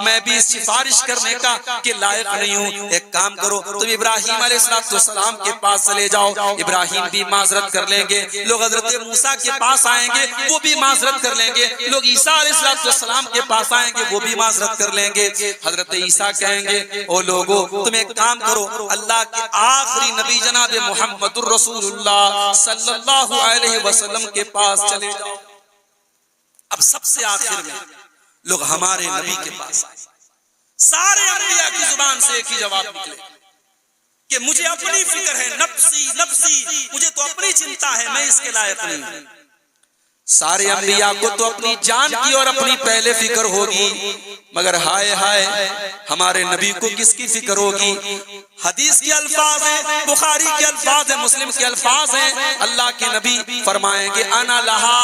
میں بھی سفارش کرنے کا کہ لائق نہیں ہوں، ایک کام کرو تم ابراہیم علیہ السلام کے پاس چلے جاؤ، ابراہیم بھی معذرت کر لیں گے، لوگ حضرت موسیٰ کے پاس آئیں گے وہ بھی معذرت کر لیں گے، لوگ عیسیٰ علیہ السلام کے پاس آئیں گے وہ بھی معذرت کر لیں گے۔ حضرت عیسیٰ کہیں گے او لوگو تم ایک کام کرو، اللہ کے آخری نبی جناب محمد الرسول اللہ صلی اللہ علیہ وسلم کے پاس چلے جاؤ۔ اب سب سے آخر میں لوگ ہمارے نبی کے پاس آئے، سارے انبیاء کی زبان سے ایک ہی جواب نکلے کہ مجھے اپنی فکر ہے، نفسی نفسی، مجھے تو اپنی چنتا ہے، میں اس کے لائق نہیں ہوں۔ سارے انبیاء کو تو اپنی جان کی اور اپنی پہلے فکر ہوگی، مگر ہائے ہائے ہمارے نبی کو کس کی فکر ہوگی؟ حدیث کے الفاظ ہیں، بخاری کے الفاظ ہیں، مسلم کے الفاظ ہیں، اللہ کے نبی فرمائیں گے انا لہا،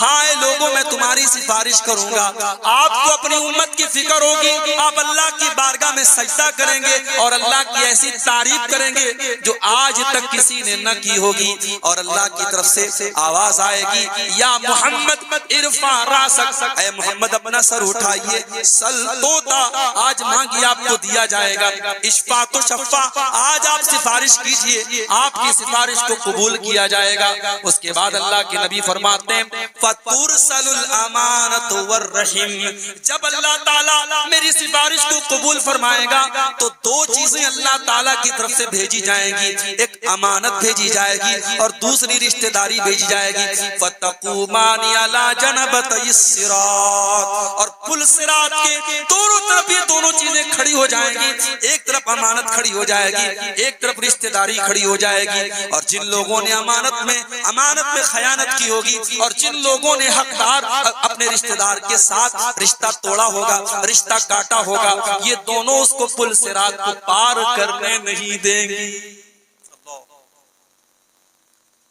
ہائے لوگوں میں تمہاری سفارش کروں گا۔ آپ کو اپنی امت کی فکر ہوگی، آپ اللہ کی بارگاہ میں سجدہ کریں گے اور اللہ کی ایسی تعریف کریں گے جو آج تک کسی نے نہ کی ہوگی، اور اللہ کی طرف سے آواز آئے گی یا محمد ارفع راسک، اے محمد اپنا سر اٹھائیے، سل توتا، آج مانگی آپ کو دیا جائے گا، اشفا تو شفا، آج آپ سفارش کیجئے، آپ کی سفارش کو قبول کیا جائے گا۔ اس کے بعد اللہ کے نبی فرماتے ہیں فَتُرْسَلُ الْأَمَانَةُ وَالرَّحِمُ، جب اللہ تعالیٰ میری سفارش کو قبول فرمائے گا تو دو چیزیں اللہ تعالیٰ کی طرف سے بھیجی جائیں گی، ایک امانت بھیجی جائے گی اور دوسری رشتہ داری بھیجی جائے گی۔ فَتَقُومَانِ عَلَى جَنَبَتَيِ الصِّرَاطِ، اور پل صراط کے دونوں طرف یہ دونوں چیزیں کھڑی ہو جائیں گی، ایک طرف امانت کھڑی ہو جائے گی، ایک طرف رشتہ داری کھڑی ہو جائے گی، اور جن لوگوں نے امانت میں خیانت کی ہوگی اور جن لوگوں نے حقدار اپنے رشتہ دار کے ساتھ رشتہ توڑا ہوگا، رشتہ کاٹا ہوگا، یہ دونوں اس کو پل صراط کو پار کرنے نہیں دیں گی۔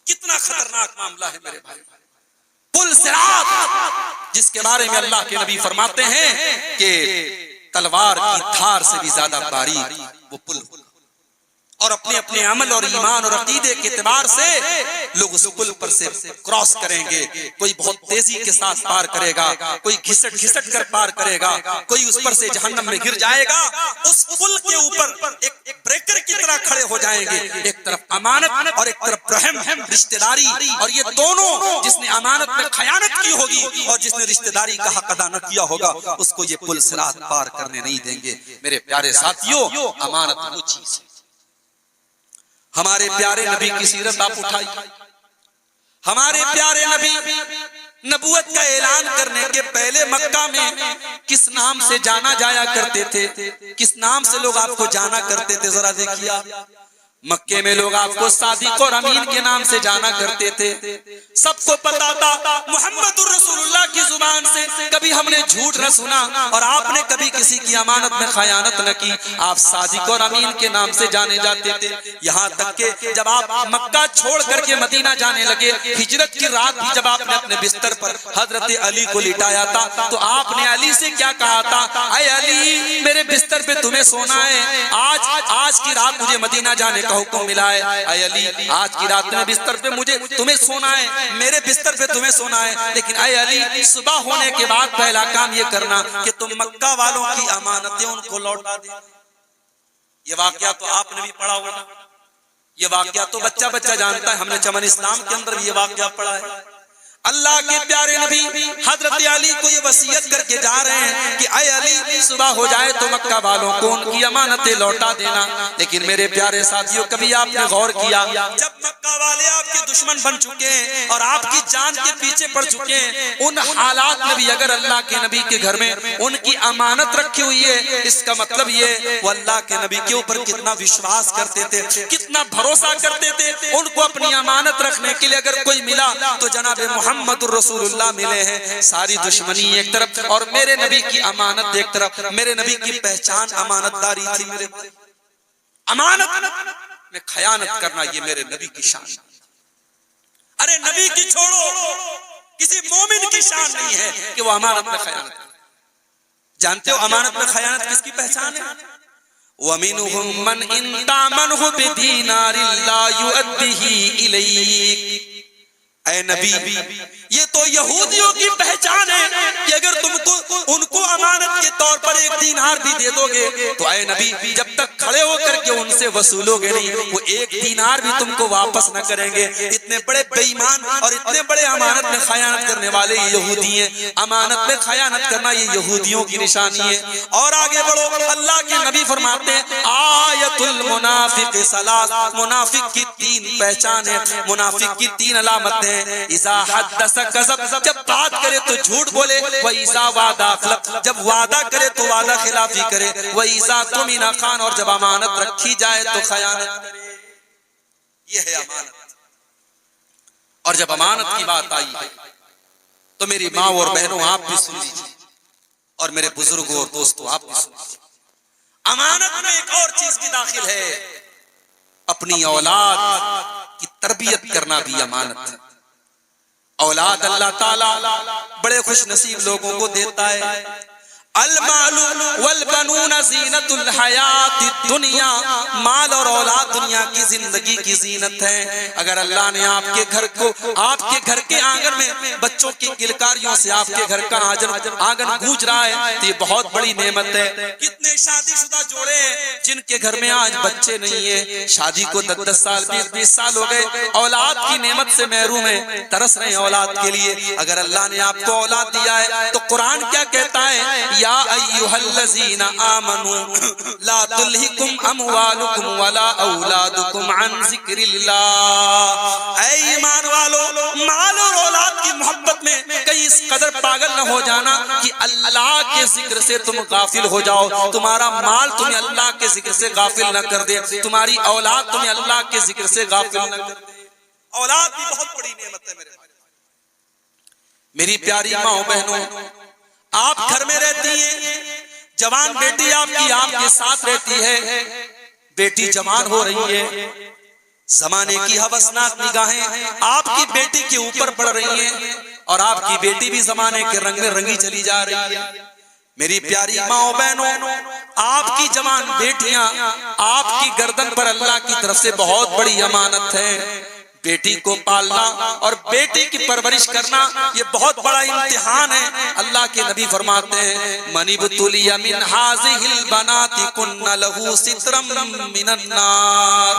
کتنا خطرناک معاملہ ہے میرے بھائی، پل صراط جس کے بارے میں اللہ کے نبی فرماتے ہیں کہ تلوار کی دھار سے بھی زیادہ باریک وہ پل، اور اپنے اپنے عمل اور ایمان اور عقیدے کے اعتبار سے لوگ اس پل پر سے کراس کریں گے، کوئی بہت تیزی کے ساتھ پار کرے گا، کوئی گھسٹ گھسٹ کر پار کرے گا، کوئی اس پر سے جہنم میں گر جائے گا۔ اس پل کے اوپر ایک بریکر کی طرح کھڑے ہو جائیں گے، ایک طرف امانت اور ایک طرف رحم، رشتہ داری، اور یہ دونوں، جس نے امانت میں خیانت کی ہوگی اور جس نے رشتہ داری کا حق ادا نہ کیا ہوگا، اس کو یہ پل صراط پار کرنے نہیں دیں گے۔ میرے پیارے ساتھیوں، امانت وہ چیز ہے۔ ہمارے پیارے نبی کی سیرت آپ اٹھائیے، ہمارے پیارے نبی نبوت کا اعلان کرنے کے پہلے مکہ میں کس نام سے جانا جایا کرتے تھے، کس نام سے لوگ آپ کو جانا کرتے تھے؟ ذرا دیکھیے، مکے میں لوگ آپ کو صادق اور امین کے نام سے جانا کرتے تھے، سب کو پتا تھا محمد الرسول اللہ کی زبان سے کبھی ہم نے جھوٹ نہ سنا اور آپ نے کبھی کسی کی امانت میں خیانت نہ کی، آپ صادق اور امین کے نام سے جانے جاتے تھے۔ یہاں تک کہ جب آپ مکہ چھوڑ کر کے مدینہ جانے لگے، ہجرت کی رات بھی جب آپ نے اپنے بستر پر حضرت علی کو لٹایا تھا تو آپ نے علی سے کیا کہا تھا؟ اے علی، میرے بستر پہ تمہیں سونا ہے، آج کی رات مجھے مدینہ جانے کا حکم ملا ہے۔ اے علی، آج کی رات میں بستر پہ مجھے تمہیں سونا ہے، میرے بستر پہ تمہیں سونا ہے، لیکن اے علی، صبح ہونے کے بعد پہلا کام یہ کرنا کہ تم مکہ والوں کی امانتیں ان کو لوٹا دیں۔ یہ واقعہ تو آپ نے بھی پڑھا ہوگا، یہ واقعہ تو بچہ جانتا ہے، ہم نے چمن اسلام کے اندر بھی یہ واقعہ پڑھا ہے۔ اللہ کے پیارے نبی حضرت علی کو یہ وصیت کر کے جا رہے ہیں کہ اے علی، صبح ہو جائے تو مکہ والوں کو ان کی امانتیں لوٹا دینا۔ لیکن میرے پیارے ساتھیوں، کبھی آپ نے غور کیا جب مکہ والے آپ کے دشمن بن چکے ہیں اور آپ کی جان کے پیچھے پڑ چکے ہیں، ان حالات میں بھی اگر اللہ کے نبی کے گھر میں ان کی امانت رکھی ہوئی ہے، اس کا مطلب یہ وہ اللہ کے نبی کے اوپر کتنا وشواس کرتے تھے، کتنا بھروسہ کرتے تھے۔ ان کو اپنی امانت رکھنے کے لیے اگر کوئی ملا تو جناب محمد الرسول اللہ ملے ہیں۔ ساری دشمنی ایک طرف اور میرے نبی کی امانت ایک طرف۔ میرے نبی کی پہچان امانت داری تھی، میرے امانت میں خیانت کرنا یہ میرے نبی کی شان۔ ارے نبی کی چھوڑو، کسی مومن کی شان نہیں ہے کہ وہ امانت میں خیانت کرے۔ جانتے ہو امانت میں خیانت کس کی پہچان ہے؟ وَمِنْهُمْ مَنْ إِنْ تَأْمَنْهُ بِدِينَارٍ لَا يُؤَدِّهِ إِلَيْكَ۔ اے نبی، یہ تو یہودیوں کی پہچان ہے کہ اگر تم ان کو امانت کے طور پر ایک دینار بھی دے دو گے تو اے نبی، جب تک کھڑے ہو کر کے ان سے وصولو گے نہیں، وہ ایک دینار بھی تم کو واپس نہ کریں گے۔ اتنے بڑے بے ایمان اور اتنے بڑے امانت میں خیانت کرنے والے یہ یہودی ہیں۔ امانت میں خیانت کرنا یہ یہودیوں کی نشانی ہے۔ اور آگے بڑھو، اللہ کے نبی فرماتے ہیں آیت المنافق ثلاث، منافق کی تین پہچان ہے، منافق کی تین علامتیں۔ اذا حدث کذب، جب بات کرے تو جھوٹ بولے، وَإِذَا وَعَدَ أَخْلَفَ، جب وعدہ کرے تو وعدہ خلافی کرے، وَإِذَا اؤْتُمِنَ خَانَ، اور جب امانت رکھی جائے تو خیانت کرے۔ یہ ہے امانت۔ اور جب امانت کی بات آئی ہے تو میری ماں اور بہنوں آپ بھی سن لیجیے، اور میرے بزرگوں اور دوستوں آپ بھی سن لیجیے، امانت میں ایک اور چیز کی داخل ہے، اپنی اولاد کی تربیت کرنا بھی امانت ہے۔ اولاد اللہ تعالیٰ بڑے خوش نصیب لوگوں کو دیتا ہے۔ المال والبنون زینت الحیات الدنیا، مال اور اولاد دنیا کی زندگی کی زینت ہے۔ اگر اللہ نے آپ کے گھر کو، آپ کے گھر کے آنگن میں بچوں کی کلکاریوں سے آپ کے گھر کا آنگن گونج رہا ہے تو یہ بہت بڑی نعمت ہے۔ کتنے شادی شدہ جوڑے ہیں جن کے گھر میں آج بچے نہیں ہیں، شادی کو 10 سال 20 سال ہو گئے، اولاد کی نعمت سے محروم ہیں، ترس رہے ہیں اولاد کے لیے۔ اگر اللہ نے آپ کو اولاد دیا ہے تو قرآن کیا کہتا ہے؟ یا ایھا الذین آمنوا لا تلہکم اموالکم ولا اولادکم عن ذکر اللہ۔ اے ایمان والو، مال اور اولاد کی محبت میں کہیں اس قدر پاگل نہ ہو جانا کہ اللہ کے ذکر سے تم غافل ہو جاؤ، تمہارا مال تمہیں اللہ کے ذکر سے غافل نہ کر دے، تمہاری اولاد تمہیں اللہ کے ذکر سے غافل نہ کر دے۔ اولاد بھی بہت بڑی نعمت ہے میرے بھائی۔ میری پیاری ماں بہنوں، آپ گھر میں رہتی ہیں، جوان بیٹی آپ کی آپ کے ساتھ رہتی ہے، بیٹی جوان ہو رہی ہے، زمانے کی ہوسناک نگاہیں آپ کی بیٹی کے اوپر پڑ رہی ہیں اور آپ کی بیٹی بھی زمانے کے رنگ میں رنگی چلی جا رہی ہے۔ میری پیاری ماں بہنوں، آپ کی جوان بیٹیاں آپ کی گردن پر اللہ کی طرف سے بہت بڑی امانت ہے۔ بیٹی کو پالنا اور بیٹی کی پرورش کرنا یہ بہت بڑا امتحان ہے۔ اللہ کے نبی فرماتے ہیں من ابتلی من ہذہ البنات کن لہ سترا من النار،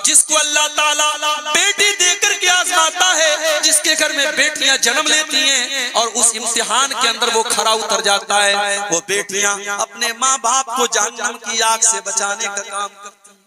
جس کو اللہ تعالیٰ بیٹی دے کر کے آزماتا ہے، جس کے گھر میں بیٹیاں جنم لیتی ہیں اور اس امتحان کے اندر وہ کھرا اتر جاتا ہے، وہ بیٹیاں اپنے ماں باپ کو جہنم کی آگ سے بچانے کا کام کرتی ہیں۔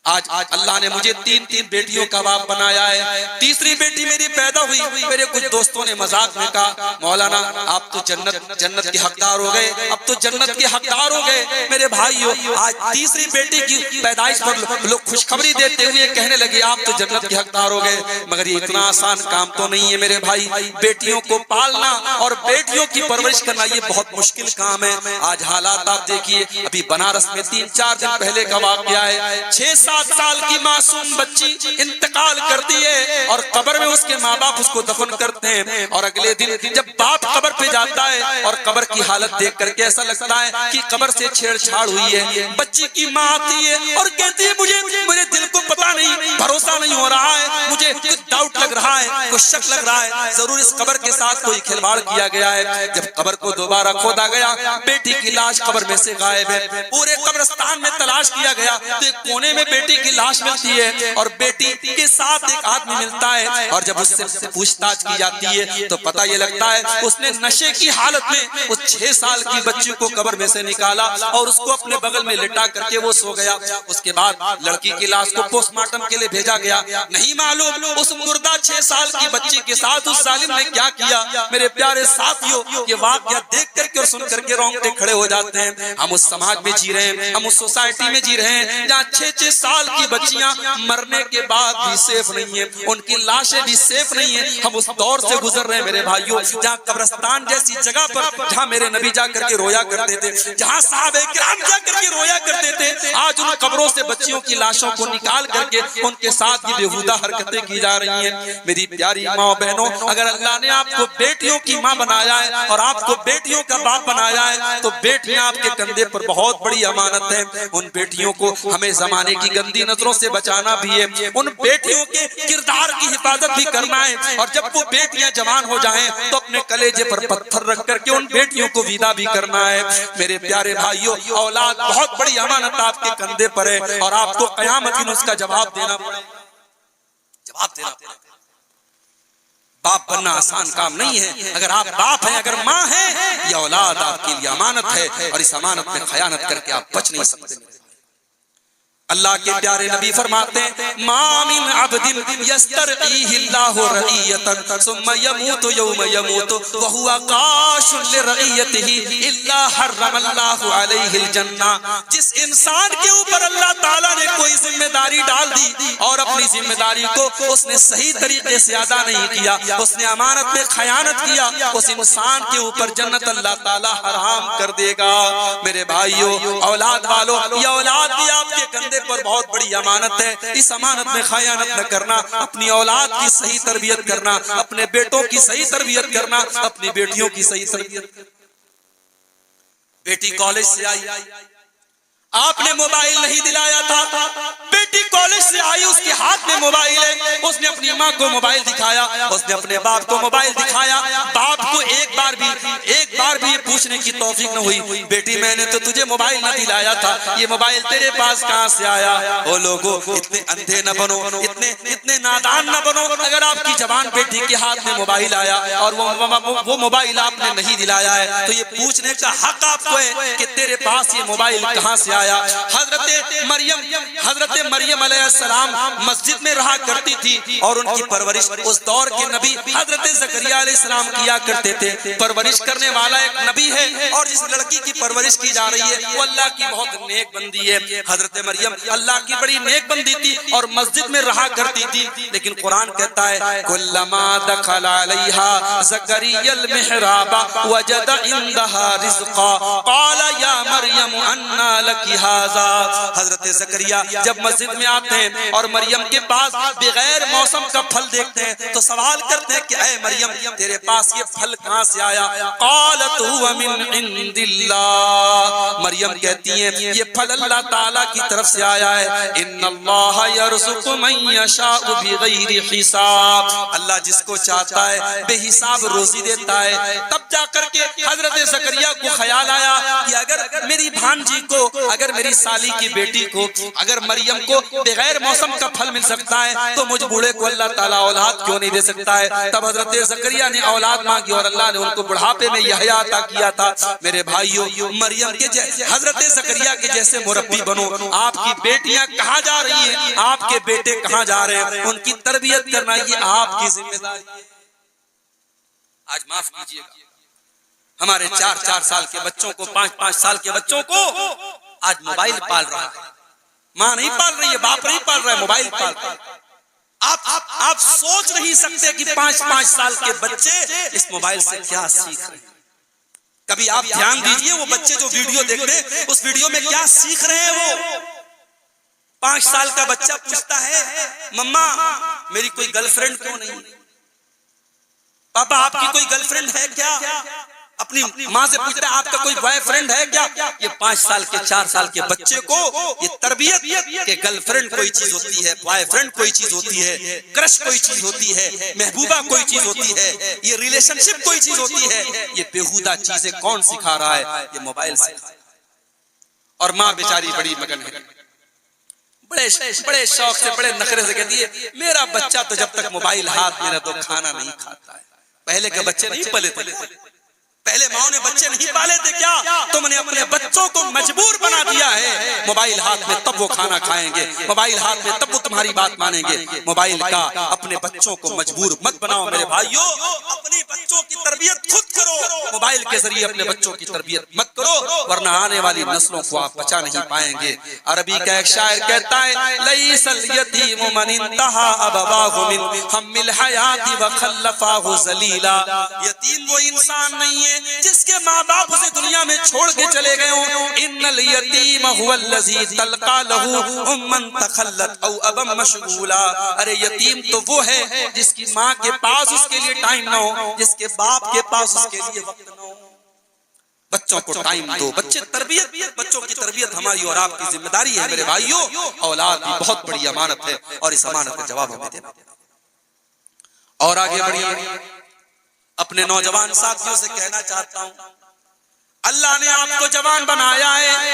آج اللہ نے مجھے تین بیٹیوں کا باپ بنایا ہے. تیسری بیٹی میری پیدا ہوئی. میرے کچھ دوستوں نے مذاق میں کہا مولانا آپ تو جنت کے حقدار ہو گئے, اب تو جنت کے حقدار ہو گئے. میرے بھائیو آج تیسری بیٹی کی پیدائش پر لوگ خوشخبری دیتے ہوئے کہنے لگے آپ تو جنت کے حقدار ہو گئے. مگر یہ اتنا آسان کام تو نہیں ہے میرے بھائی. بیٹیوں کو پالنا اور بیٹیوں کی پرورش کرنا یہ بہت مشکل کام ہے. آج حالات آپ دیکھیے, ابھی بنارس میں 3-4 دن پہلے کا واقعہ ہے. 6-7 سال کی معصوم بچی انتقال کرتی ہے اور قبر میں اس کے ماں باپ اس کو دفن کرتے ہیں. اور اگلے دن جب باپ قبر پہ جاتا ہے اور قبر کی حالت دیکھ کر کے ایسا لگتا ہے کہ قبر سے چھیڑ چھاڑ ہوئی ہے. بچی کی ماں آتی ہے اور کہتی ہے مجھے دل کو پتا نہیں, بھروسہ نہیں ہو رہا ہے, مجھے کچھ ڈاؤٹ لگ رہا ہے, کچھ شک لگ رہا ہے, ضرور اس قبر کے ساتھ کوئی کھلواڑ کیا گیا ہے. جب قبر کو دوبارہ کھودا گیا, بیٹی کی لاش قبر میں سے غائب ہے. پورے قبرستان میں تلاش کیا گیا تو ایک کونے میں بیٹی کی لاش ملتی ہے اور بیٹی کے ساتھ ایک آدمی ملتا ہے. اور جب اس سے پوچھ تاچھ کی جاتی ہے تو پتہ یہ لگتا ہے اس نے نشے کی حالت میں اس 6 سال کی بچی کو قبر میں سے نکالا اور اس کو اپنے بغل میں لٹا کر کے وہ سو گیا. اس کے بعد لڑکی کی لاش کو پوسٹ مارٹم کے لیے بھیجا گیا. نہیں معلوم اس مردہ 6 سال کی بچی کے ساتھ اس ظالم نے کیا کیا. میرے پیارے ساتھیوں, یہ واقعہ دیکھ کر کے اور سن کر کے رونگٹے کھڑے ہو جاتے ہیں. ہم اس سماج میں جی رہے ہیں, ہم اس سوسائٹی میں جی رہے ہیں جہاں 6-6 سال کی بچیاں مرنے کے بعد بھی سیف نہیں ہیں, ان کی لاشیں بھی سیف نہیں ہیں. ہم اس دور سے گزر رہے ہیں میرے بھائیوں جہاں قبرستان جیسی جگہ پر جہاں میرے نبی جا کر کے رویا کرتے تھے, جہاں صحابہ کرام جا کر کے رویا کرتے تھے, آج ان قبروں سے بچیوں کی لاشوں کو نکال کر کے ان کے ساتھ یہ بےہودہ حرکتیں کی جا رہی ہیں. میری پیاری ماں بہنوں, اگر اللہ نے آپ کو بیٹیوں کی ماں بنایا ہے اور آپ کو بیٹیوں کا باپ بنایا ہے تو بیٹیاں آپ کے کندھے پر بہت بڑی امانت ہے. ان بیٹیوں کو ہمیں زمانے کی گندی نظروں سے بچانا بھی ہے, ان بیٹیوں کے کردار کی حفاظت بھی کرنا ہے. اور جب وہ بیٹیاں جوان ہو جائیں تو اپنے کلیجے پر پتھر رکھ کر کے ان بیٹیوں کو ویدا بھی کرنا ہے. میرے پیارے بھائیوں, اولاد بہت بڑی امانت آپ کے کندھے پر ہے اور آپ کو قیامت میں اس کا جواب دینا پڑے. باپ بننا آسان کام نہیں ہے. اگر آپ باپ ہیں, اگر ماں ہیں, یہ اولاد آپ کے لیے امانت ہے اور اس امانت میں خیانت کر کے آپ بچ نہیں سکتے. اللہ کے پیارے نبی فرماتے ہیں ما من عبد یسترعیہ اللہ رعیتا ثم یموت یوم یموت وہو قاش لرعیتہ الا حرم اللہ علیہ الجنہ. جس انسان کے اوپر اللہ تعالیٰ نے کوئی ذمہ داری ڈال دی اور اپنی ذمہ داری کو اس نے صحیح طریقے سے ادا نہیں کیا, اس نے امانت میں خیانت کیا, اس انسان کے اوپر جنت اللہ تعالیٰ حرام کر دے گا. میرے بھائیو, اولاد والو, یہ اولاد بھی آپ کے کندھے پر بہت بڑی امانت ہے. اس امانت میں خیانت نہ کرنا, اپنی اولاد کی صحیح تربیت کرنا, اپنے بیٹوں کی صحیح تربیت کرنا, اپنی بیٹیوں کی صحیح تربیت. بیٹی کالج سے آئی, آپ نے موبائل نہیں دلایا تھا, بیٹی کالج سے آئی, اس کے ہاتھ میں موبائل ہے, اس نے اپنی ماں کو موبائل دکھایا, اس نے اپنے باپ کو موبائل دکھایا. باپ کو ایک بار بھی یہ پوچھنے کی توفیق نہ ہوئی بیٹی میں نے تو تجھے موبائل نہ دلایا تھا, یہ موبائل تیرے پاس کہاں سے آیا. او لوگوں, اتنے اندھے نہ بنو, اتنے نادان نہ بنو. اگر آپ کی جوان بیٹی کے ہاتھ میں موبائل آیا اور وہ موبائل آپ نے نہیں دلایا ہے تو یہ پوچھنے کا حق آپ کو ہے کہ تیرے پاس یہ موبائل کہاں سے آیا. حضرت مریم علیہ السلام مسجد میں رہا کرتی تھی اور ان کی پرورش اس دور کے نبی حضرت زکریا علیہ السلام کیا کرتے تھے. پرورش کرنے والا ایک نبی ہے اور جس لڑکی کی پرورش کی جا رہی ہے وہ اللہ کی بہت نیک بندی ہے. حضرت مریم اللہ کی بڑی نیک بندی تھی اور مسجد میں رہا کرتی تھی. لیکن قرآن کہتا ہے کلما دخل علیہا زکریا المحراب وجد عندها رزقا قال یا مریم انا لکی ہذا. حضرت زکریا جب مسجد میں آتے ہیں اور مریم کے پاس بغیر موسم کا پھل دیکھتے ہیں تو سوال کرتے ہیں کہ اے مریم تیرے پاس یہ پھل کہاں سے آیا. قالت هو من عند اللہ. مریم کہتی ہیں یہ پھل اللہ تعالیٰ کی طرف سے آیا ہے. ان اللہ یرزق من یشاء بغیر حساب. اللہ جس کو چاہتا ہے بے حساب روزی دیتا ہے. تب جا کر کے حضرت زکریا کو خیال آیا کہ اگر میری بھانجی کو, اگر میری سالی کی بیٹی کو, اگر مریم کو بغیر موسم کا پھل مل سکتا ہے تو مجھ بوڑھے کو اللہ تعالیٰ اولاد کیوں نہیں دے سکتا ہے. تب حضرت زکریا نے اولاد مانگی اور اللہ نے ان کو بڑھاپے میں یحییٰ عطا کیا کیا تھا. میرے بھائیوں مریم کے جیسے حضرت زکریا کے جیسے مربی بنو. آپ کی بیٹیاں کہاں جا رہی ہیں, آپ کے بیٹے کہاں جا رہے ہیں, ان کی تربیت کرنا یہ آپ کی ذمہ داری ہے. آج معاف کیجیے گا, ہمارے 4 سال کے بچوں کو 5 سال کے بچوں کو آج موبائل پال رہا ہے. ماں نہیں پال رہی ہے, باپ نہیں پال رہا ہے, موبائل پال رہا ہے. آپ سوچ نہیں سکتے کہ 5 سال کے بچے اس موبائل سے کیا سیکھ رہے ہیں. کبھی آپ دھیان دیجئے وہ بچے جو ویڈیو دیکھ رہے ہیں اس ویڈیو میں کیا سیکھ رہے ہیں. وہ 5 سال کا بچہ پوچھتا ہے مما میری کوئی گرل فرینڈ کیوں نہیں, پاپا آپ کی کوئی گرل فرینڈ ہے کیا, اپنی ماں سے پوچھتا ہے آپ کا کوئی بوائے فرینڈ ہے کیا. یہ 5 سال کے 4 سال کے بچے کو یہ تربیت کہ گرل فرینڈ کوئی چیز ہوتی ہے, بوائے فرینڈ کوئی چیز ہوتی ہے, کرش کوئی چیز ہوتی ہے, محبوبہ کوئی چیز ہوتی ہے, یہ ریلیشن شپ کوئی چیز ہوتی ہے, یہ بےہودہ چیزیں کون سکھا رہا ہے, یہ موبائل سکھا رہا ہے. اور ماں بیچاری بڑی مگن ہے, بڑے شوق سے بڑے نخرے سے کہتی ہے میرا بچہ تو جب تک موبائل ہاتھ میں نہ تو کھانا نہیں کھاتا ہے. پہلے کے بچے نہیں پلے تھے, پہلے ماں نے بچے نہیں پالے تھے کیا, تم نے اپنے بچوں کو مجبور بنا دیا ہے. موبائل ہاتھ میں تب وہ کھانا کھائیں گے, موبائل ہاتھ میں تب وہ تمہاری بات مانیں گے. موبائل کا اپنے بچوں کو مجبور مت بناؤ میرے بھائیوں, اپنے بچوں کی تربیت خود کرو. موبائل کے ذریعے اپنے بچوں کی تربیت مت کرو ورنہ آنے والی نسلوں کو آپ بچا نہیں پائیں گے. عربی کا ایک شاعر کہتا ہے لیس الیتیم من انتہا ابواہ من ہم الحیات وخلفاہ ذلیلا. یتیم وہ انسان نہیں ہے جس کے ماں باپ اسے دنیا میں چھوڑ کے چلے گئے ہوں. ان الیتیم هو الذی تلقى له اما تخلت او ابا مشغولا. ارے یتیم تو وہ ہے جس کی ماں کے پاس اس کے لیے ٹائم نہ ہو, جس کے باپ کے پاس اس کے لیے وقت نہ ہو. بچوں کو ٹائم دو, بچے تربیت, بچوں کی تربیت ہماری اور آپ کی ذمہ داری ہے میرے بھائیوں. اولاد بھی بہت بڑی امانت ہے اور اس امانت کا جواب ہمیں دینا. اور آگے بڑھیے, اپنے نوجوان ساتھیوں سے کہنا چاہتا ہوں اللہ نے آپ کو جوان بنایا ہے,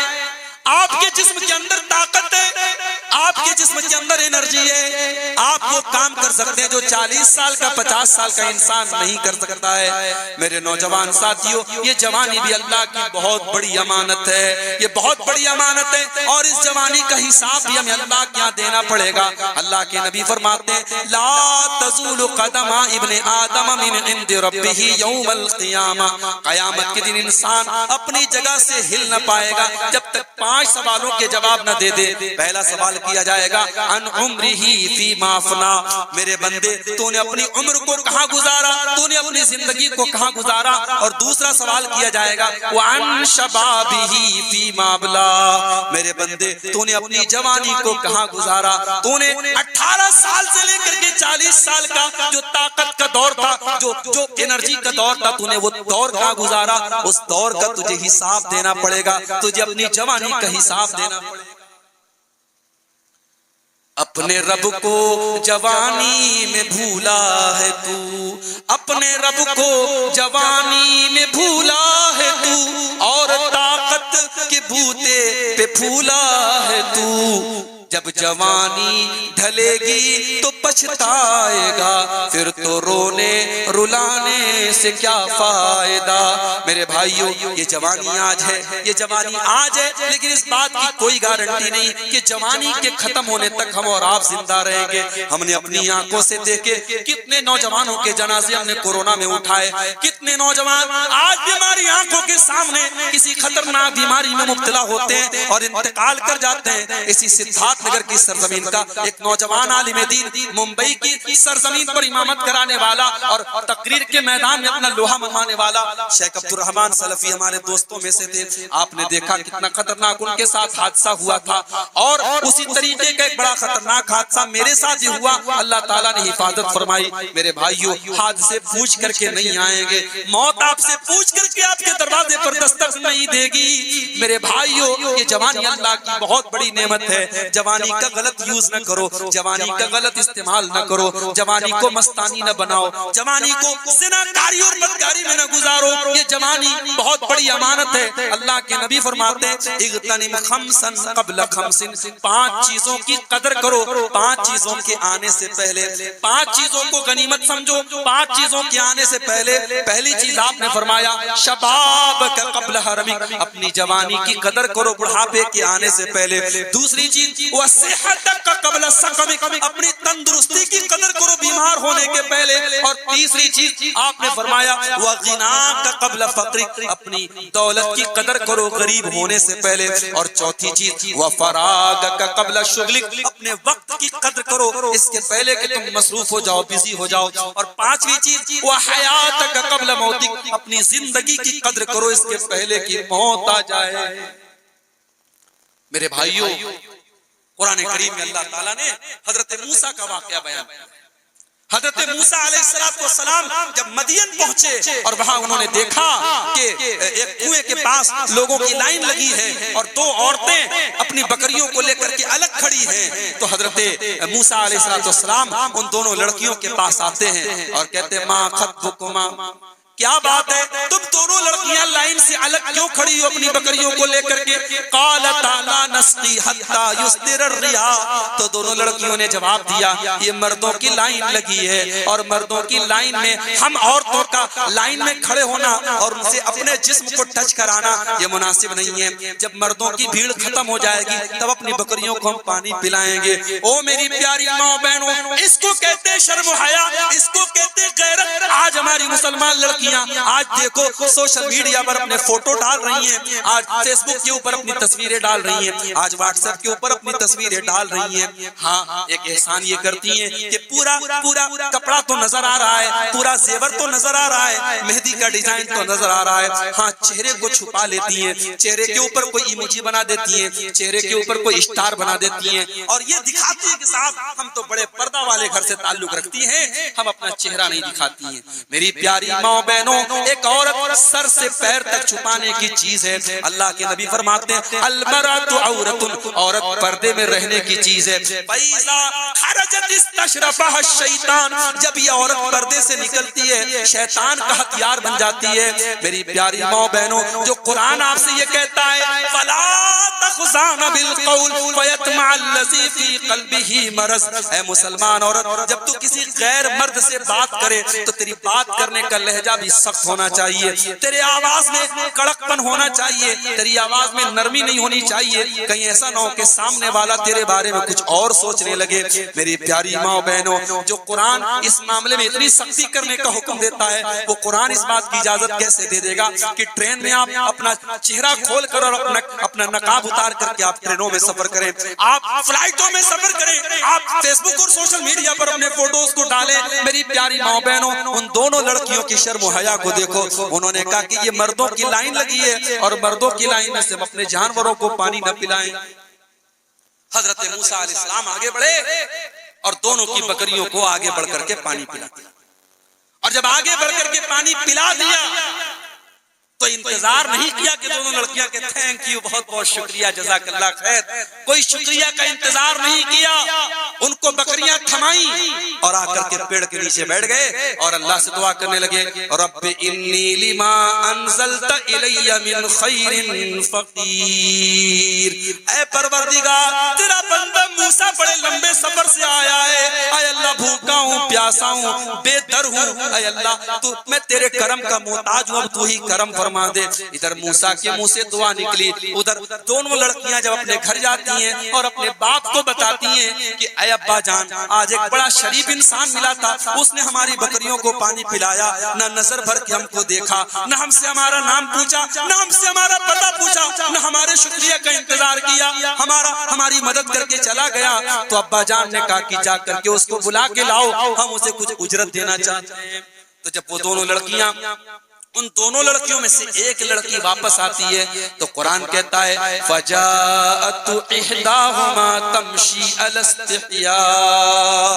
آپ کے جسم کے اندر طاقت ہے, آپ کے جسم کے اندر انرجی ہے, آپ وہ کام کر سکتے ہیں جو 40 سال کا 50 سال کا انسان نہیں کر سکتا ہے. میرے نوجوان ساتھیوں یہ جوانی بھی اللہ کی بہت بڑی امانت ہے, یہ بہت بڑی امانت ہے اور اس جوانی کا حساب بھی ہمیں اللہ کے یہاں دینا پڑے گا. اللہ کے نبی فرماتے ہیں لا تزول قدم ابن آدم من عند ربہ یوم القیامہ. قیامت کے دن انسان اپنی جگہ سے ہل نہ پائے گا جب تک 5 سوالوں کے جواب نہ دے دے. پہلا سوال کیا جائے گا ان عمرہ فیما افنا, میرے بندے تو نے اپنی عمر کو کہاں گزارا, تو نے اپنی زندگی کو کہاں گزارا. اور دوسرا سوال کیا جائے گا وان شبابہ فیما ابلا, میرے بندے تو نے اپنی جوانی کو کہاں گزارا. تو نے 18 سال سے لے کر کے 40 سال کا جو طاقت کا دور تھا, جو انرجی کا دور تھا, تو نے وہ دور کہاں گزارا. اس دور کا تجھے حساب دینا پڑے گا, تجھے اپنی جوانی کا حساب دینا پڑے گا. اپنے رب کو جوانی میں بھولا ہے تو, اپنے رب کو جوانی میں بھولا ہے تو, اور طاقت کے بوتے پہ پھولا ہے تو. جب جوانی ڈھلے گی تو پچھتائے گا, پھر تو رونے رلانے سے کیا فائدہ. میرے بھائیوں یہ جوانی آج ہے, یہ جوانی آج ہے, لیکن اس بات کی کوئی گارنٹی نہیں کہ جوانی کے ختم ہونے تک ہم اور آپ زندہ رہیں گے. ہم نے اپنی آنکھوں سے دیکھے کتنے نوجوانوں کے جنازے ہم نے کورونا میں اٹھائے, کتنے نوجوان آج بھی ہماری آنکھوں کے سامنے کسی خطرناک بیماری میں مبتلا ہوتے ہیں اور انتقال کر جاتے ہیں. اسی سدھارتھ نگر کی سرزمین کا ایک نوجوان عالم دین ممبئی کی سرزمین پر امامت کرانے والا اور تقریر کے میدان میں اپنا لوہا منوانے والا شیخ عبد الرحمن سلفی ہمارے دوستوں میں سے تھے. آپ نے دیکھا کتنا خطرناک ان کے ساتھ حادثہ ہوا تھا, اور اسی طریقے کا ایک بڑا خطرناک حادثہ میرے ساتھ ہی ہوا. اللہ تعالیٰ نے حفاظت فرمائی. میرے بھائیوں حادثے پوچھ کر کے نہیں آئیں گے, موت آپ سے پوچھ کر کے آپ کے دروازے پر دستک نہیں دے گی. میرے بھائیوں یہ جوانی اللہ کی بہت بڑی نعمت ہے. جوانی کا غلط یوز نہ کرو, جوانی کا غلط استعمال نہ کرو, جوانی کو مستانی نہ بناؤ, جوانی کو زناکاری اور بدکاری میں نہ گزارو. یہ جوانی بہت بڑی امانت ہے. اللہ کے نبی فرماتے ہیں اغتنم خمسا قبل خمس, 5 چیزوں کی قدر کرو 5 چیزوں کے آنے سے پہلے. 5 چیزوں کو غنیمت سمجھو 5 چیزوں کے آنے سے پہلے. پہلی چیز آپ نے فرمایا شباب کا قبل حرمک, اپنی جوانی کی قدر کرو بڑھاپے کے آنے سے پہلے. دوسری چیز وصحت کا قبل سقمک, اپنی تندرستی کی قدر کرو بیمار ہونے کے پہلے. اور تیسری چیز آپ نے فرمایا وغنا کا قبل فقرک, اپنی دولت کی قدر کرو غریب ہونے سے پہلے. اور چوتھی چیز وفراغ کا قبل شغلک, اپنے وقت کی قدر کرو اس کے پہلے کہ تم مصروف ہو جاؤ بزی ہو جاؤ. اور پانچویں چیز وحیات کا قبل موتک, اپنی زندگی کی قدر کرو اس کے پہلے کہ موت آ جائے. میرے بھائیوں قرآن کریم میں اللہ تعالیٰ نے حضرت موسیٰ کا واقعہ بیان کیا. حضرت موسیٰ علیہ السلام جب مدین پہنچے اور وہاں انہوں نے دیکھا کہ ایک کنویں کے پاس لوگوں کی لائن لگی ہے اور 2 عورتیں اپنی بکریوں کو لے کر کے الگ کھڑی ہیں, تو حضرت موسیٰ علیہ السلام ان دونوں لڑکیوں کے پاس آتے ہیں اور کہتے ہیں ما خطبکما, کیا بات ہے تم دونوں لڑکیاں لائن سے الگ کیوں کھڑی ہو اپنی بکریوں کو لے کر کے؟ قالتا لا نسقی حتی یصدر الرعاء, تو دونوں لڑکیوں نے جواب دیا یہ مردوں کی لائن لگی ہے اور مردوں کی لائن میں ہم عورتوں کا لائن میں کھڑے ہونا اور ان سے اپنے جسم کو ٹچ کرانا یہ مناسب نہیں ہے. جب مردوں کی بھیڑ ختم ہو جائے گی تب اپنی بکریوں کو ہم پانی پلائیں گے. او میری پیاری ماں بہنوں, اس کو کہتے ہیں شرم و حیا, اس کو کہتے ہیں غیرت. آج ہماری مسلمان لڑکی آج دیکھو سوشل میڈیا پر اپنے فوٹو ڈال رہی ہیں, آج فیس بک کے اوپر اپنی تصویریں ڈال رہی ہیں, آج واٹس ایپ کے اوپر اپنی تصویریں ڈال رہی ہیں. ہاں ایک احسان یہ کرتی ہیں کہ پورا کپڑا تو نظر آ رہا ہے, پورا زیور تو نظر آ رہا ہے, مہندی کا ڈیزائن تو نظر آ رہا ہے. ہاں چہرے کو چھپا لیتی ہیں, چہرے کے اوپر کوئی ایموجی بنا دیتی ہیں, چہرے کے اوپر کوئی اسٹار بنا دیتی ہیں اور یہ دکھاتی ہے کہ صاحب ہم تو بڑے پردہ والے گھر سے تعلق رکھتی ہیں, ہم اپنا چہرہ نہیں دکھاتی ہیں. میری پیاری ماں ایک عورت سر سے پیر تک چھپانے کی چیز ہے. اللہ کے نبی فرماتے ہیں المرأۃ عورۃ, عورت پردے میں رہنے کی چیز ہے. فَإِذَا خَرَجَتِ اسْتَشْرَفَهَا الشَّيْطَانُ, جب یہ عورت پردے سے نکلتی ہے شیطان کا ہتھیار بن جاتی ہے. میری پیاری ماں بہنوں, جو قرآن آپ سے یہ کہتا ہے فَلَا تَخْضَعْنَ بِالْقَوْلِ فَيَطْمَعَ الَّذِي فِي قَلْبِهِ مرض. اے مسلمان عورت, جب تو کسی غیر مرد سے بات کرے تو تیری بات کرنے کا لہجہ بھی سخت ہونا چاہیے, تیرے آواز میں کڑک پن ہونا چاہیے, تیری آواز میں نرمی نہیں ہونی چاہیے. کہیں ایسا نہ ہو کہ سامنے والا تیرے بارے میں کچھ اور سوچنے لگے. میری پیاری ماں بہنوں, جو قرآن اس معاملے میں اتنی سختی کرنے کا حکم دیتا ہے وہ قرآن اس بات کی اجازت کیسے دے دے گا کہ ٹرین میں آپ اپنا چہرہ کھول کر اور اپنا نقاب اتار کر کے آپ ٹرینوں میں سفر کریں, آپ فلائٹوں میں سفر کریں, آپ فیس بک اور سوشل میڈیا پر اپنے فوٹوز کو ڈالیں. میری پیاری ماں بہنوں, ان دونوں لڑکیوں کی شرم و حیا کو دیکھو. انہوں نے کہا کہ یہ مردوں کی لائن لگی ہے اور مردوں کی لائن میں سے اپنے جانوروں کو پانی نہ پلائیں. حضرت موسیٰ علیہ السلام آگے بڑھے اور دونوں کی بکریوں کو آگے بڑھ کر کے پانی پلا دیا. اور جب آگے بڑھ کر کے پانی پلا دیا تو انتظار نہیں کیا کہ دونوں لڑکیاں کہ تھینک یو, بہت بہت شکریہ, جزاک اللہ خیر. کوئی شکریہ کا انتظار نہیں کیا, ان کو بکریاں تھمائیں اور آ کر کے پیڑ کے نیچے بیٹھ گئے اور اللہ سے دعا کرنے لگے رب انی لما انزلت الی من خیر فقیر. اے پروردگار, تیرا بندہ موسیٰ بڑے لمبے سفر سے آیا ہے, اے اللہ بھوکا ہوں, پیاسا ہوں, بے در ہوں, اے اللہ تو میں تیرے کرم کا محتاج ہوں, اب تو ہی کرم فرما دے. ادھر موسیٰ کے منہ سے دعا نکلی, ادھر دونوں لڑکیاں جب اپنے گھر جاتی ہیں اور اپنے باپ کو بتاتی ہیں کہ اے ابا جان, آج ایک بڑا شریف انسان ملا تھا, اس نے ہماری بکریوں کو پانی پلایا, نہ نظر بھر کے ہم کو دیکھا, نہ ہم سے ہمارا نام پوچھا, نہ ہم سے ہمارا پتہ پوچھا, نہ ہمارے شکریہ کا انتظار کیا, ہماری مدد کر کے چلا گیا. تو ابا جان نے کہا کہ جا کر کے اس کو بلا کے لاؤ, ہم اسے کچھ اجرت دینا چاہتے ہیں. تو جب وہ دونوں لڑکیاں, ان دونوں لڑکیوں میں سے ایک لڑکی واپس آتی ہے تو قرآن کہتا ہے فجاءت احداهما تمشي على استحياء.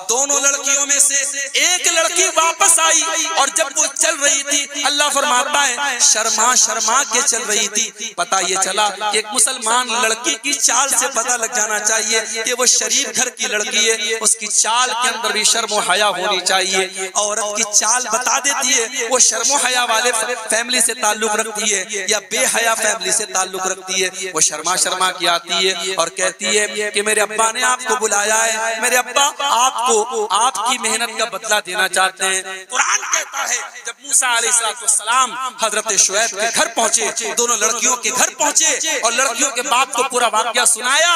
دونوں لڑکیوں میں سے ایک لڑکی واپس آئی اور جب وہ چل رہی تھی اللہ فرماتا ہے شرما شرما کے چل رہی تھی. پتہ یہ چلا کہ ایک مسلمان لڑکی کی چال سے پتہ لگ جانا چاہیے کہ وہ شریف گھر کی لڑکی ہے, اس کی چال کے اندر بھی شرم و حیا ہونی چاہیے. عورت کی چال بتا دیتی ہے وہ شرم و حیا والے فیملی سے تعلق رکھتی ہے یا بے حیا فیملی سے تعلق رکھتی ہے، وہ شرما شرما کے آتی ہے اور کہتی ہے کہ میرے ابا نے آپ کو بلایا ہے، میرے ابا آپ کو آپ کی محنت کا بدلہ دینا چاہتے ہیں۔ قرآن کہتا ہے جب موسیٰ علیہ السلام حضرت شعیب کے گھر پہنچے، دونوں لڑکیوں کے گھر پہنچے اور لڑکیوں کے باپ کو پورا واقعہ سنایا،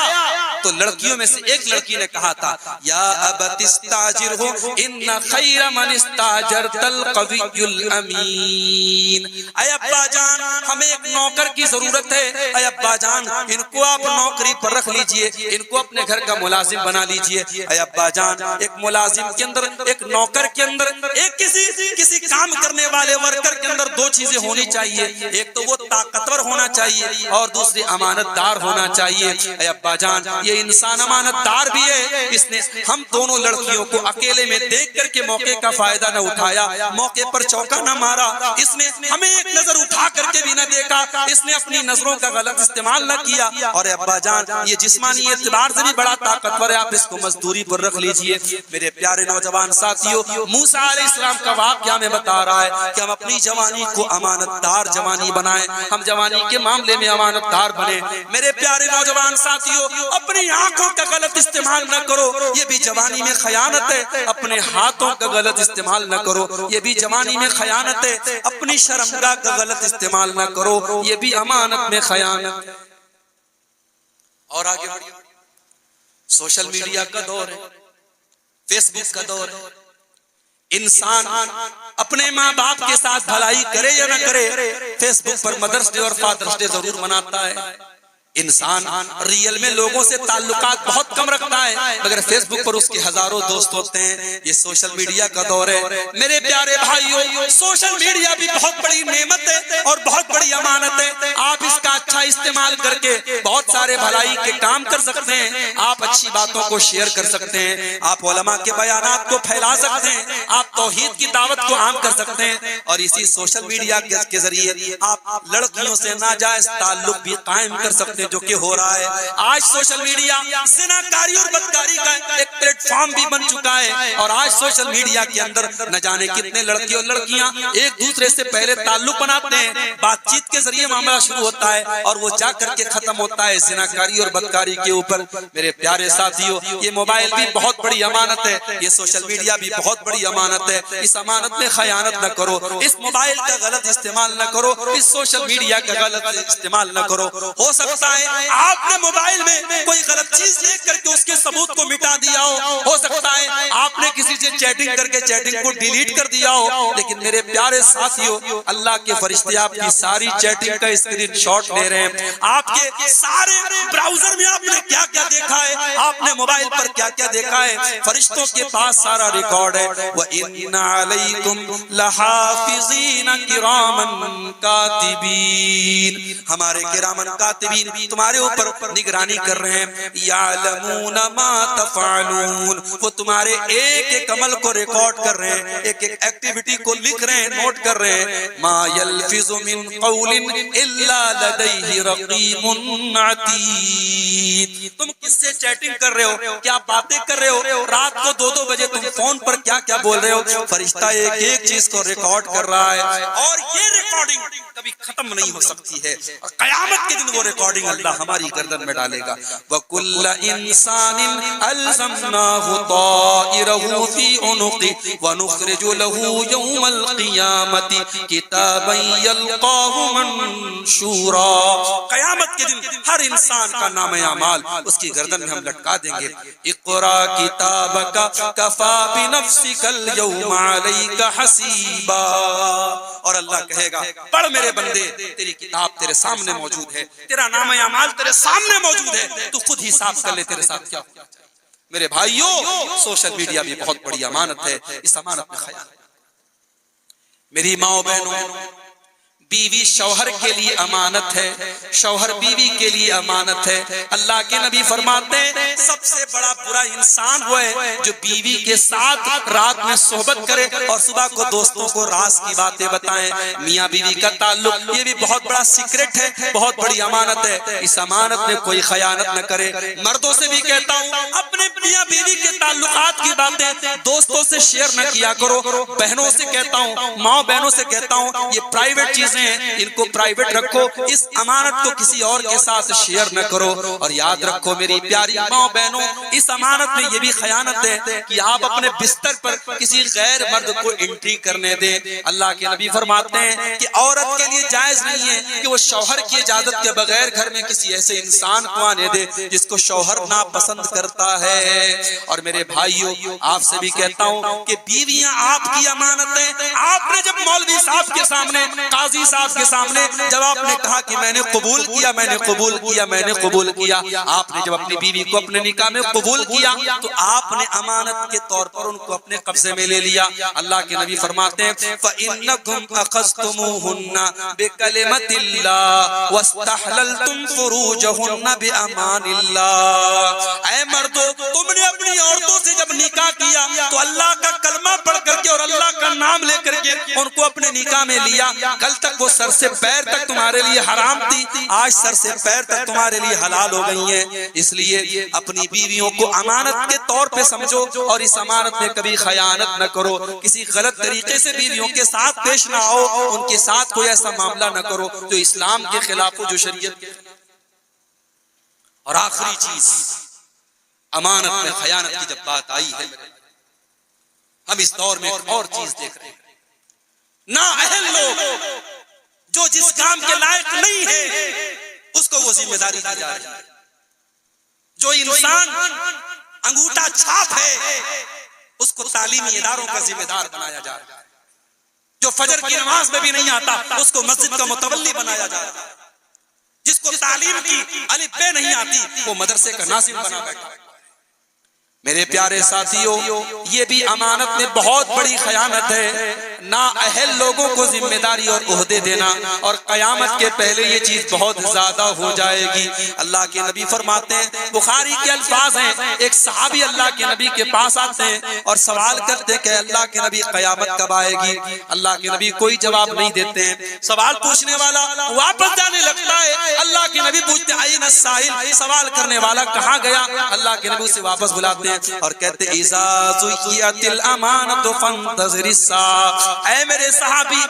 تو لڑکیوں میں سے ایک لڑکی نے کہا تھا یا ابت استاجرہ ان خیر من استاجرت القوی الامین، اے ابا جان ہمیں ایک نوکر کی ضرورت ہے، اے ابا جان ان کو آپ نوکری پر رکھ لیجئے، ان کو اپنے گھر کا ملازم بنا لیجئے۔ اے ابا جان ایک ملازم کے اندر، ایک نوکر کے اندر، ایک کسی کام کرنے والے ورکر کے اندر دو چیزیں ہونی چاہیے، ایک تو وہ طاقتور ہونا چاہیے اور دوسری امانت دار ہونا چاہیے۔ اے ابا جان یہ انسان امانت دار بھی ہے، اس نے ہم دونوں لڑکیوں کو اکیلے میں دیکھ کر کے موقع کا فائدہ نہ اٹھایا، موقع پر چوکا نہ مارا، اس نے ہمیں ایک نظر اٹھا کر کے بھی نہ دیکھا، اس نے اپنی نظروں کا غلط استعمال نہ کیا۔ اور اے ابا جان یہ جسمانی اعتبار سے بھی بڑا طاقتور ہے، آپ اس کو مزدوری پر رکھ لیجئے۔ میرے پیارے نوجوان ساتھیوں، موسیٰ علیہ السلام کا واقعہ میں بتا رہا ہے کہ ہم اپنی جوانی کو امانت دار جوانی بنائیں، ہم جوانی کے معاملے میں امانت دار بنیں۔ میرے پیارے نوجوان ساتھیوں اپنی آنکھوں کا غلط استعمال نہ کرو، یہ بھی جوانی میں خیانت ہے، اپنے ہاتھوں کا غلط استعمال نہ کرو، یہ بھی جوانی میں خیانت ہے، اپنی شرمگاہ کا غلط استعمال نہ کرو، یہ بھی امانت میں خیانت ہے۔ اور آگے بڑھئے، سوشل میڈیا کا دور ہے، فیس بک کا دور ہے، انسان اپنے ماں باپ کے ساتھ بھلائی کرے یا نہ کرے، فیس بک پر مدرس ڈے اور فادرس ڈے ضرور مناتا ہے۔ انسان ریئل میں لوگوں سے تعلقات بہت کم رکھتا ہے، مگر فیس بک پر اس کے ہزاروں دوست ہوتے ہیں۔ یہ سوشل میڈیا کا دور ہے۔ میرے پیارے بھائیوں سوشل میڈیا بھی بہت بڑی نعمت ہے اور بہت بڑی امانت ہے، آپ اس کا اچھا استعمال کر کے بہت سارے بھلائی کے کام کر سکتے ہیں، آپ اچھی باتوں کو شیئر کر سکتے ہیں، آپ علماء کے بیانات کو پھیلا سکتے ہیں، آپ توحید کی دعوت کو عام کر سکتے ہیں، اور اسی سوشل میڈیا کے ذریعے آپ لڑکیوں سے ناجائز تعلق بھی قائم کر سکتے ہیں، جو کہ ہو رہا ہے۔ آج سوشل میڈیا زناکاری اور بدکاری کا ایک پلیٹ فارم بھی بن چکا ہے، اور آج سوشل میڈیا کے اندر نہ جانے کتنے لڑکے اور لڑکیاں ایک دوسرے سے پہلے تعلق بناتے ہیں، بات چیت کے ذریعے معاملہ شروع ہوتا ہے اور وہ جا کر کے ختم ہوتا ہے زناکاری اور بدکاری کے اوپر۔ میرے پیارے ساتھیوں یہ موبائل بھی بہت بڑی امانت ہے، یہ سوشل میڈیا بھی بہت بڑی امانت ہے، اس امانت میں خیانت نہ کرو، اس موبائل کا غلط استعمال نہ کرو، اس سوشل میڈیا کا غلط استعمال نہ کرو۔ ہو سکتا ہے آپ نے موبائل میں کوئی غلط چیز دیکھ کر کے اس کے ثبوت کو مٹا دیا ہو سکتا ہے آپ نے کسی سے چیٹنگ کر کے چیٹنگ کو ڈیلیٹ کر دیا ہو، لیکن میرے پیارے ساتھیوں اللہ کے فرشتے آپ کی ساری چیٹنگ کا اسکرین شاٹ لے رہے ہیں، آپ کے سارے براؤزر میں آپ نے کیا کیا دیکھا ہے، آپ نے موبائل پر کیا کیا دیکھا ہے، فرشتوں کے پاس سارا ریکارڈ ہے۔ وَإِنَّ عَلَيْكُمْ لَحَافِظِينَ كِرَامًا كَاتِبِينَ، ہمارے کرامن کاتبین تمہارے اوپر نگرانی کر رہے ہیں، یعلمون ما تفعلون، وہ تمہارے ایک ایک عمل کو ریکارڈ کر رہے ہیں، ایک ایک ایکٹیویٹی کو لکھ رہے ہیں، نوٹ کر رہے ہیں۔ ما یلفظ من قول الا لدیہ رقیب عتید، تم کس سے چیٹنگ کر رہے ہو، کیا باتیں کر رہے ہو، رات کو 2-2 بجے تم فون پر کیا کیا بول رہے ہو، فرشتہ ایک ایک چیز کو ریکارڈ کر رہا ہے، اور یہ ریکارڈنگ کبھی ختم نہیں ہو سکتی ہے، اور قیامت کے دن وہ ریکارڈنگ اللہ ہماری گردن میں ڈالے گا۔ وَكُلَّ إِنسَانٍ أَلْزَمْنَاهُ طَائِرَهُ فِي عُنُقِهِ وَنُخْرِجُ لَهُ يَوْمَ الْقِيَامَةِ كِتَابًا يَلْقَاهُ مَنشُورًا، قیامت کے دن ہر انسان کا نام اعمال اس کی گردن میں ہم لٹکا دیں گے۔ اقرا کتابک کفا بنفسک اليوم علیک حسیبا، اور اللہ کہے گا پڑھ میرے بندے تیری کتاب تیرے سامنے موجود ہے، تیرا نام اعمال تیرے سامنے موجود ہے، تو خود حساب کر لے تیرے ساتھ کیا ہونا چاہیے۔ میرے بھائیوں سوشل میڈیا بھی بہت بڑی امانت ہے، اس امانت میں خیال۔ میری ماں بہنوں بیوی شوہر کے لیے امانت ہے، شوہر بیوی کے لیے امانت ہے۔ اللہ کے نبی فرماتے ہیں سب سے بڑا برا انسان وہ ہے جو بیوی کے ساتھ رات میں صحبت کرے اور صبح کو دوستوں کو راز کی باتیں بتائیں۔ میاں بیوی کا تعلق یہ بھی بہت بڑا سیکرٹ ہے، بہت بڑی امانت ہے، اس امانت میں کوئی خیانت نہ کرے۔ مردوں سے بھی کہتا ہوں اپنے میاں بیوی کے تعلقات کی باتیں دوستوں سے شیئر نہ کیا کرو۔ بہنوں سے کہتا ہوں، ماں بہنوں سے کہتا ہوں یہ پرائیویٹ چیزیں ہیں، ان کو پرائیویٹ رکھو، اس امانت کو کسی اور کے ساتھ شیئر نہ کرو۔ اور یاد رکھو میری پیاری ماں بہنوں، اس امانت میں یہ بھی خیانت ہے کہ آپ اپنے بستر پر کسی غیر مرد کو انٹری کرنے دیں۔ اللہ کے نبی فرماتے ہیں کہ عورت کے لیے جائز نہیں ہے کہ وہ شوہر کی اجازت کے بغیر گھر میں کسی ایسے انسان کو آنے دے جس کو شوہر ناپسند کرتا ہے۔ اور میرے بھائیوں آپ سے بھی کہتا ہوں کہ بیویاں آپ کی امانت ہیں۔ آپ نے جب مولوی صاحب کے سامنے، قاضی صاحب کے سامنے جب آپ نے کہا کہ میں نے قبول کیا، میں نے قبول کیا، میں نے قبول کیا، آپ نے جب اپنی بیوی کو اپنے نکاح میں قبول کیا تو آپ نے امانت کے طور پر ان کو اپنے قبضے میں لے لیا۔ اللہ کے نبی فرماتے ہیں فَإِنَّكُمْ أَخَذْتُمُوهُنَّ بِكَلِمَةِ اللَّهِ وَاسْتَحْلَلْتُمْ فُرُوجَهُنَّ بِأَمَانِ اللَّهِ۔ اے مردو، تم نے اپنی عورتوں سے جب نکاح کیا تو اللہ کا کلمہ پڑھ کر کے اور اللہ کا نام لے کر کے ان کو اپنے نکاح میں لیا۔ کل تک وہ سر سے پیر تک تمہارے لیے حرام تھی، آج سر سے پیر تک تمہارے لیے حلال ہو گئی ہیں۔ اس لیے اپنی بیویوں کو امانت کے طور پہ سمجھو اور اس امانت میں کبھی خیانت نہ کرو۔ کسی غلط طریقے سے بیویوں کے ساتھ پیش نہ آؤ، ان کے ساتھ کوئی ایسا معاملہ نہ کرو جو اسلام کے خلاف ہو، جو شریعت کے خلاف۔ اور آخری چیز، امانت میں خیانت کی جب بات آئی ہے، ہم اس دور میں ایک اور چیز دیکھ رہے ہیں، نااہل لوگ جو جس کام کے لائق نہیں ہے اس کو وہ ذمہ داری دی جا رہی ہے۔ جو انسان انگوٹھا چھاپ ہے اس کو تعلیمی اداروں کا ذمہ دار بنایا جا رہا ہے۔ جو فجر کی نماز میں بھی نہیں آتا اس کو مسجد کا متولی بنایا جا رہا ہے۔ جس کو تعلیم کی الف بے نہیں آتی وہ مدرسے کا ناظم بنا بیٹھا۔ میرے پیارے ساتھیوں، یہ بھی امانت میں بہت بڑی خیانت ہے، نااہل لوگوں کو ذمہ داری اور عہدے دینا، اور قیامت کے پہلے یہ چیز بہت زیادہ ہو جائے گی۔ اللہ کے نبی فرماتے ہیں، بخاری کے الفاظ ہیں، ایک صحابی اللہ کے نبی کے پاس آتے ہیں اور سوال کرتے کہ اللہ کے نبی قیامت کب آئے گی؟ اللہ کے نبی کوئی جواب نہیں دیتے ہیں۔ سوال پوچھنے والا واپس جانے لگتا ہے، اللہ کے نبی پوچھتے این السائل، سوال کرنے والا کہاں گیا؟ اللہ کے نبی اسے واپس بلاتے ہیں اور کہتے اذا ذکیت الامانۃ فانتظر الساعۃ۔ اے میرے صحابی،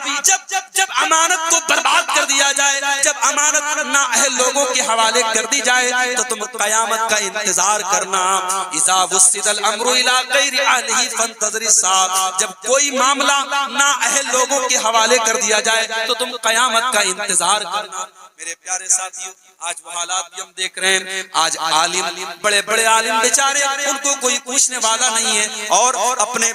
جب امانت کو برباد کر دیا جائے، جب امانت نااہل لوگوں کے حوالے کر دی جائے تو تم قیامت کا انتظار کرنا۔ اذا وسد الامر الى غیر اہلہ فانتظر الساعۃ۔ جب کوئی معاملہ نااہل لوگوں کے حوالے کر دیا جائے تو تم قیامت کا انتظار کرنا۔ میرے پیارے ساتھیوں، آج وہ حالات بھی ہم دیکھ رہے ہیں، آج عالم، بڑے بڑے عالم بیچارے، ان کو کوئی پوچھنے والا نہیں ہے، اور اپنے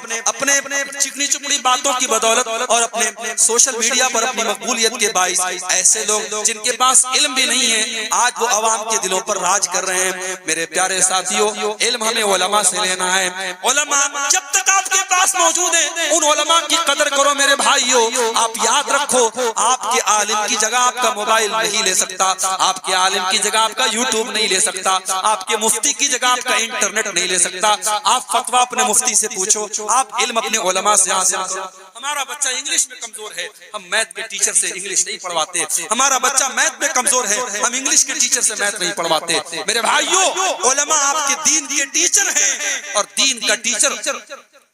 چکنی چپڑی باتوں کی بدولت اور اپنے سوشل میڈیا پر اپنی مقبولیت کے باعث ایسے لوگ جن کے پاس علم بھی نہیں ہے آج وہ عوام کے دلوں پر راج کر رہے ہیں۔ میرے پیارے ساتھیوں، علم ہمیں علماء سے لینا ہے۔ علماء جب تک آپ کے پاس موجود ہیں ان علماء کی قدر کرو میرے بھائیوں۔ آپ یاد رکھو، آپ کے عالم کی جگہ آپ کا موبائل نہیں لے سکتا، آپ کے عالم کی جگہ آپ کا یوٹیوب نہیں لے سکتا، آپ کے مفتی کی جگہ آپ کا انٹرنیٹ نہیں لے سکتا۔ آپ فتویٰ اپنے مفتی سے پوچھو، آپ علم اپنے علماء سے حاصل کرو۔ ہمارا بچہ انگلش میں کمزور ہے، ہم میتھ کے ٹیچر سے انگلش نہیں پڑھواتے۔ ہمارا بچہ میتھ میں کمزور ہے، ہم انگلش کے ٹیچر سے میتھ نہیں پڑھواتے۔ میرے بھائیوں، علماء آپ کے دین کے ٹیچر ہیں، اور دین کا ٹیچر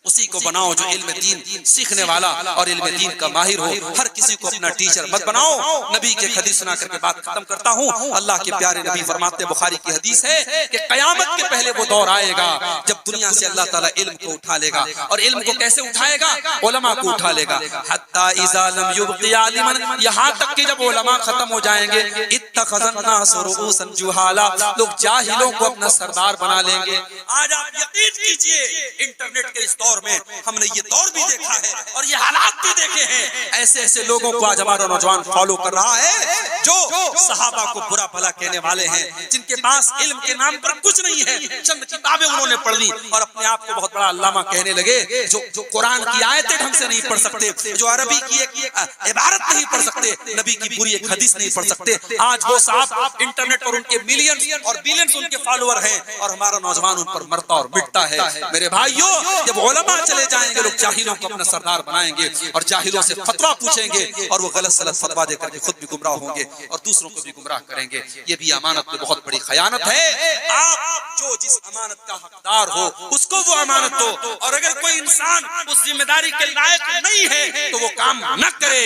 اسی کو بناؤ جو علم دین سیکھنے والا اور علم دین کا ماہر ہو۔ ہر کسی کو اپنا ٹیچر مت بناؤ۔ نبی کے حدیث سنا کر کے بات ختم کرتا ہوں۔ اللہ کے پیارے نبی فرماتے، بخاری کی حدیث ہے کہ قیامت کے پہلے وہ دور آئے گا جب دنیا سے اللہ تعالیٰ علم کو اٹھا لے گا، اور علم کو کیسے اٹھائے گا؟ علماء کو اٹھا لے گا۔ حتی اذا لم یبق عالما، یہاں تک کہ جب علماء ختم ہو جائیں گے، اتخذ الناس رؤوسا جہالا، لوگ جاہلوں کو اپنا سردار بنا لیں گے۔ آج آپ یقین کیجئے، انٹرنیٹ کے اس دور میں ہم نے یہ دور بھی دیکھا ہے اور یہ حالات بھی دیکھے ہیں، ایسے ایسے لوگوں کو آج ہمارا نوجوان فالو کر رہا ہے جو صحابہ کو برا بھلا کہنے والے ہیں، جن کے پاس علم کے نام پر کچھ نہیں ہے، چند کتابیں انہوں نے پڑھ لی اور اپنے آپ کو بہت بڑا علامہ کہنے لگے، جو قرآن کی آیتیں ڈھنگ سے نہیں پڑھ سکتے، جو عربی کی ایک عبارت نہیں پڑھ سکتے، نبی کی پوری ایک حدیث نہیں پڑھ سکتے. آج وہ صاحب انٹرنیٹ پر ان کے ملینز اور بلینز ان کے فالوور ہیں اور ہمارا نوجوان ان پر مرتا اور مٹتا ہے. میرے بھائیوں، جب علماء چلے جائیں گے، لوگ جاہلوں کو اپنا سردار بنائیں گے اور جاہلوں سے فتویٰ پوچھیں گے اور وہ غلط سلط فتویٰ دے کر کے خود بھی گمراہ ہوں گے اور دوسروں کو بھی گمراہ کریں گے. یہ بھی امانت میں بہت بڑی خیانت ہے. آپ جو جس امانت کا حقدار ہو اس کو وہ امانت دو، اور اگر کوئی انسان اس ذمہ داری کے لائق نہیں ہے تو وہ کام نہ کرے.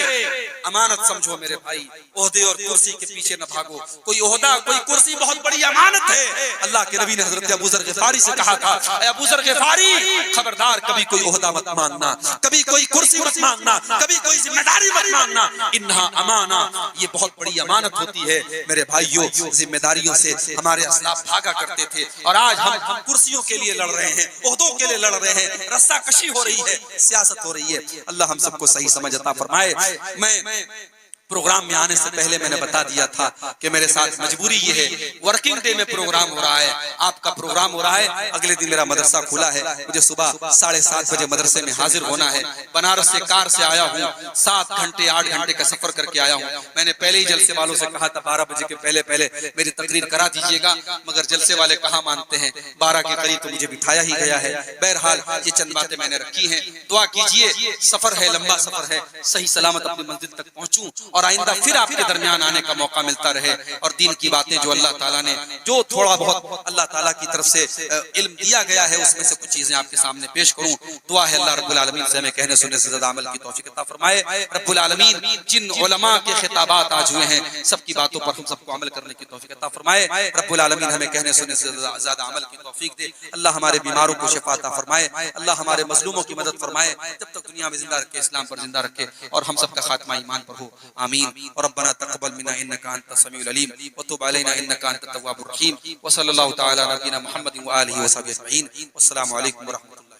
امانت سمجھو میرے بھائی، عہدے اور کرسی کے پیچھے نہ بھاگو. کوئی عہدہ، کوئی کرسی بہت بڑی امانت ہے. اللہ کے نبی نے حضرت ابو ذر غفاری سے کہا تھا، اے ابو ذر غفاری، خبردار کبھی کوئی عہدہ مت مانگنا، کبھی کوئی کرسی مت مانگنا، کبھی کوئی ذمہ داری مت مانگنا. انہا امانہ، یہ بہت بڑی امانت ہوتی ہے. میرے بھائیوں، ذمہ داریوں سے ہمارے اسلاف بھاگا کرتے تھے اور آج ہم کرسیوں کے لیے لڑ رہے ہیں، عہدوں کے لیے لڑ رہے ہیں، رسہ کشی ہو رہی ہے، سیاست ہو رہی ہے. اللہ ہم سب کو صحیح سمجھ عطا فرمائے. میں پروگرام میں آنے سے پہلے میں نے بتا دیا تھا کہ میرے ساتھ مجبوری یہ ہے، ورکنگ ڈے میں پروگرام ہو رہا ہے، آپ کا پروگرام ہو رہا ہے، اگلے دن میرا مدرسہ کھلا ہے، مجھے صبح 7:30 بجے مدرسے میں حاضر ہونا ہے. بنارس سے کار سے آیا ہوں، 7 گھنٹے 8 گھنٹے کا سفر کر کے آیا ہوں. میں نے پہلے ہی جلسے والوں سے کہا تھا 12 بجے کے پہلے میری تقریر کرا دیجیے گا، مگر جلسے والے کہاں مانتے ہیں. 12 کے قریب تو مجھے بٹھایا ہی گیا ہے. بہرحال یہ چند باتیں میں نے رکھی ہیں. دعا کیجئے، سفر ہے، لمبا سفر ہے، صحیح سلامت اپنی منزل تک پہنچوں اور آئندہ پھر آپ کے درمیان آنے کا موقع ملتا رہے اور دین کی باتیں جو اللہ تعالیٰ نے، جو تھوڑا بہت اللہ تعالیٰ کی طرف سے علم دیا گیا ہے، اس میں سے کچھ چیزیں آپ کے سامنے پیش کروں. دعا ہے اللہ رب العالمین سے ہمیں کہنے سننے سے زیادہ عمل کی توفیق عطا فرمائے. رب العالمین جن علماء کے خطابات آج ہوئے ہیں، سب کی باتوں پر ہم سب کو عمل کرنے کی توفیق عطا فرمائے. رب العالمین ہمیں کہنے سننے سے زیادہ عمل کی توفیق دے. اللہ ہمارے بیماروں کو شفا عطا فرمائے. اللہ ہمارے مظلوموں کی مدد فرمائے، جب تک دنیا میں زندہ رکھے، اسلام پر زندہ رکھے اور ہم سب کا خاتمہ ایمان پر ہو. آمین. اور ربنا تقبل منا انك انت السميع العليم وتب علينا انك انت التواب الرحيم. وصلى الله تعالى على نبينا محمد وآله وصحبه اجمعين. والسلام عليكم ورحمة الله.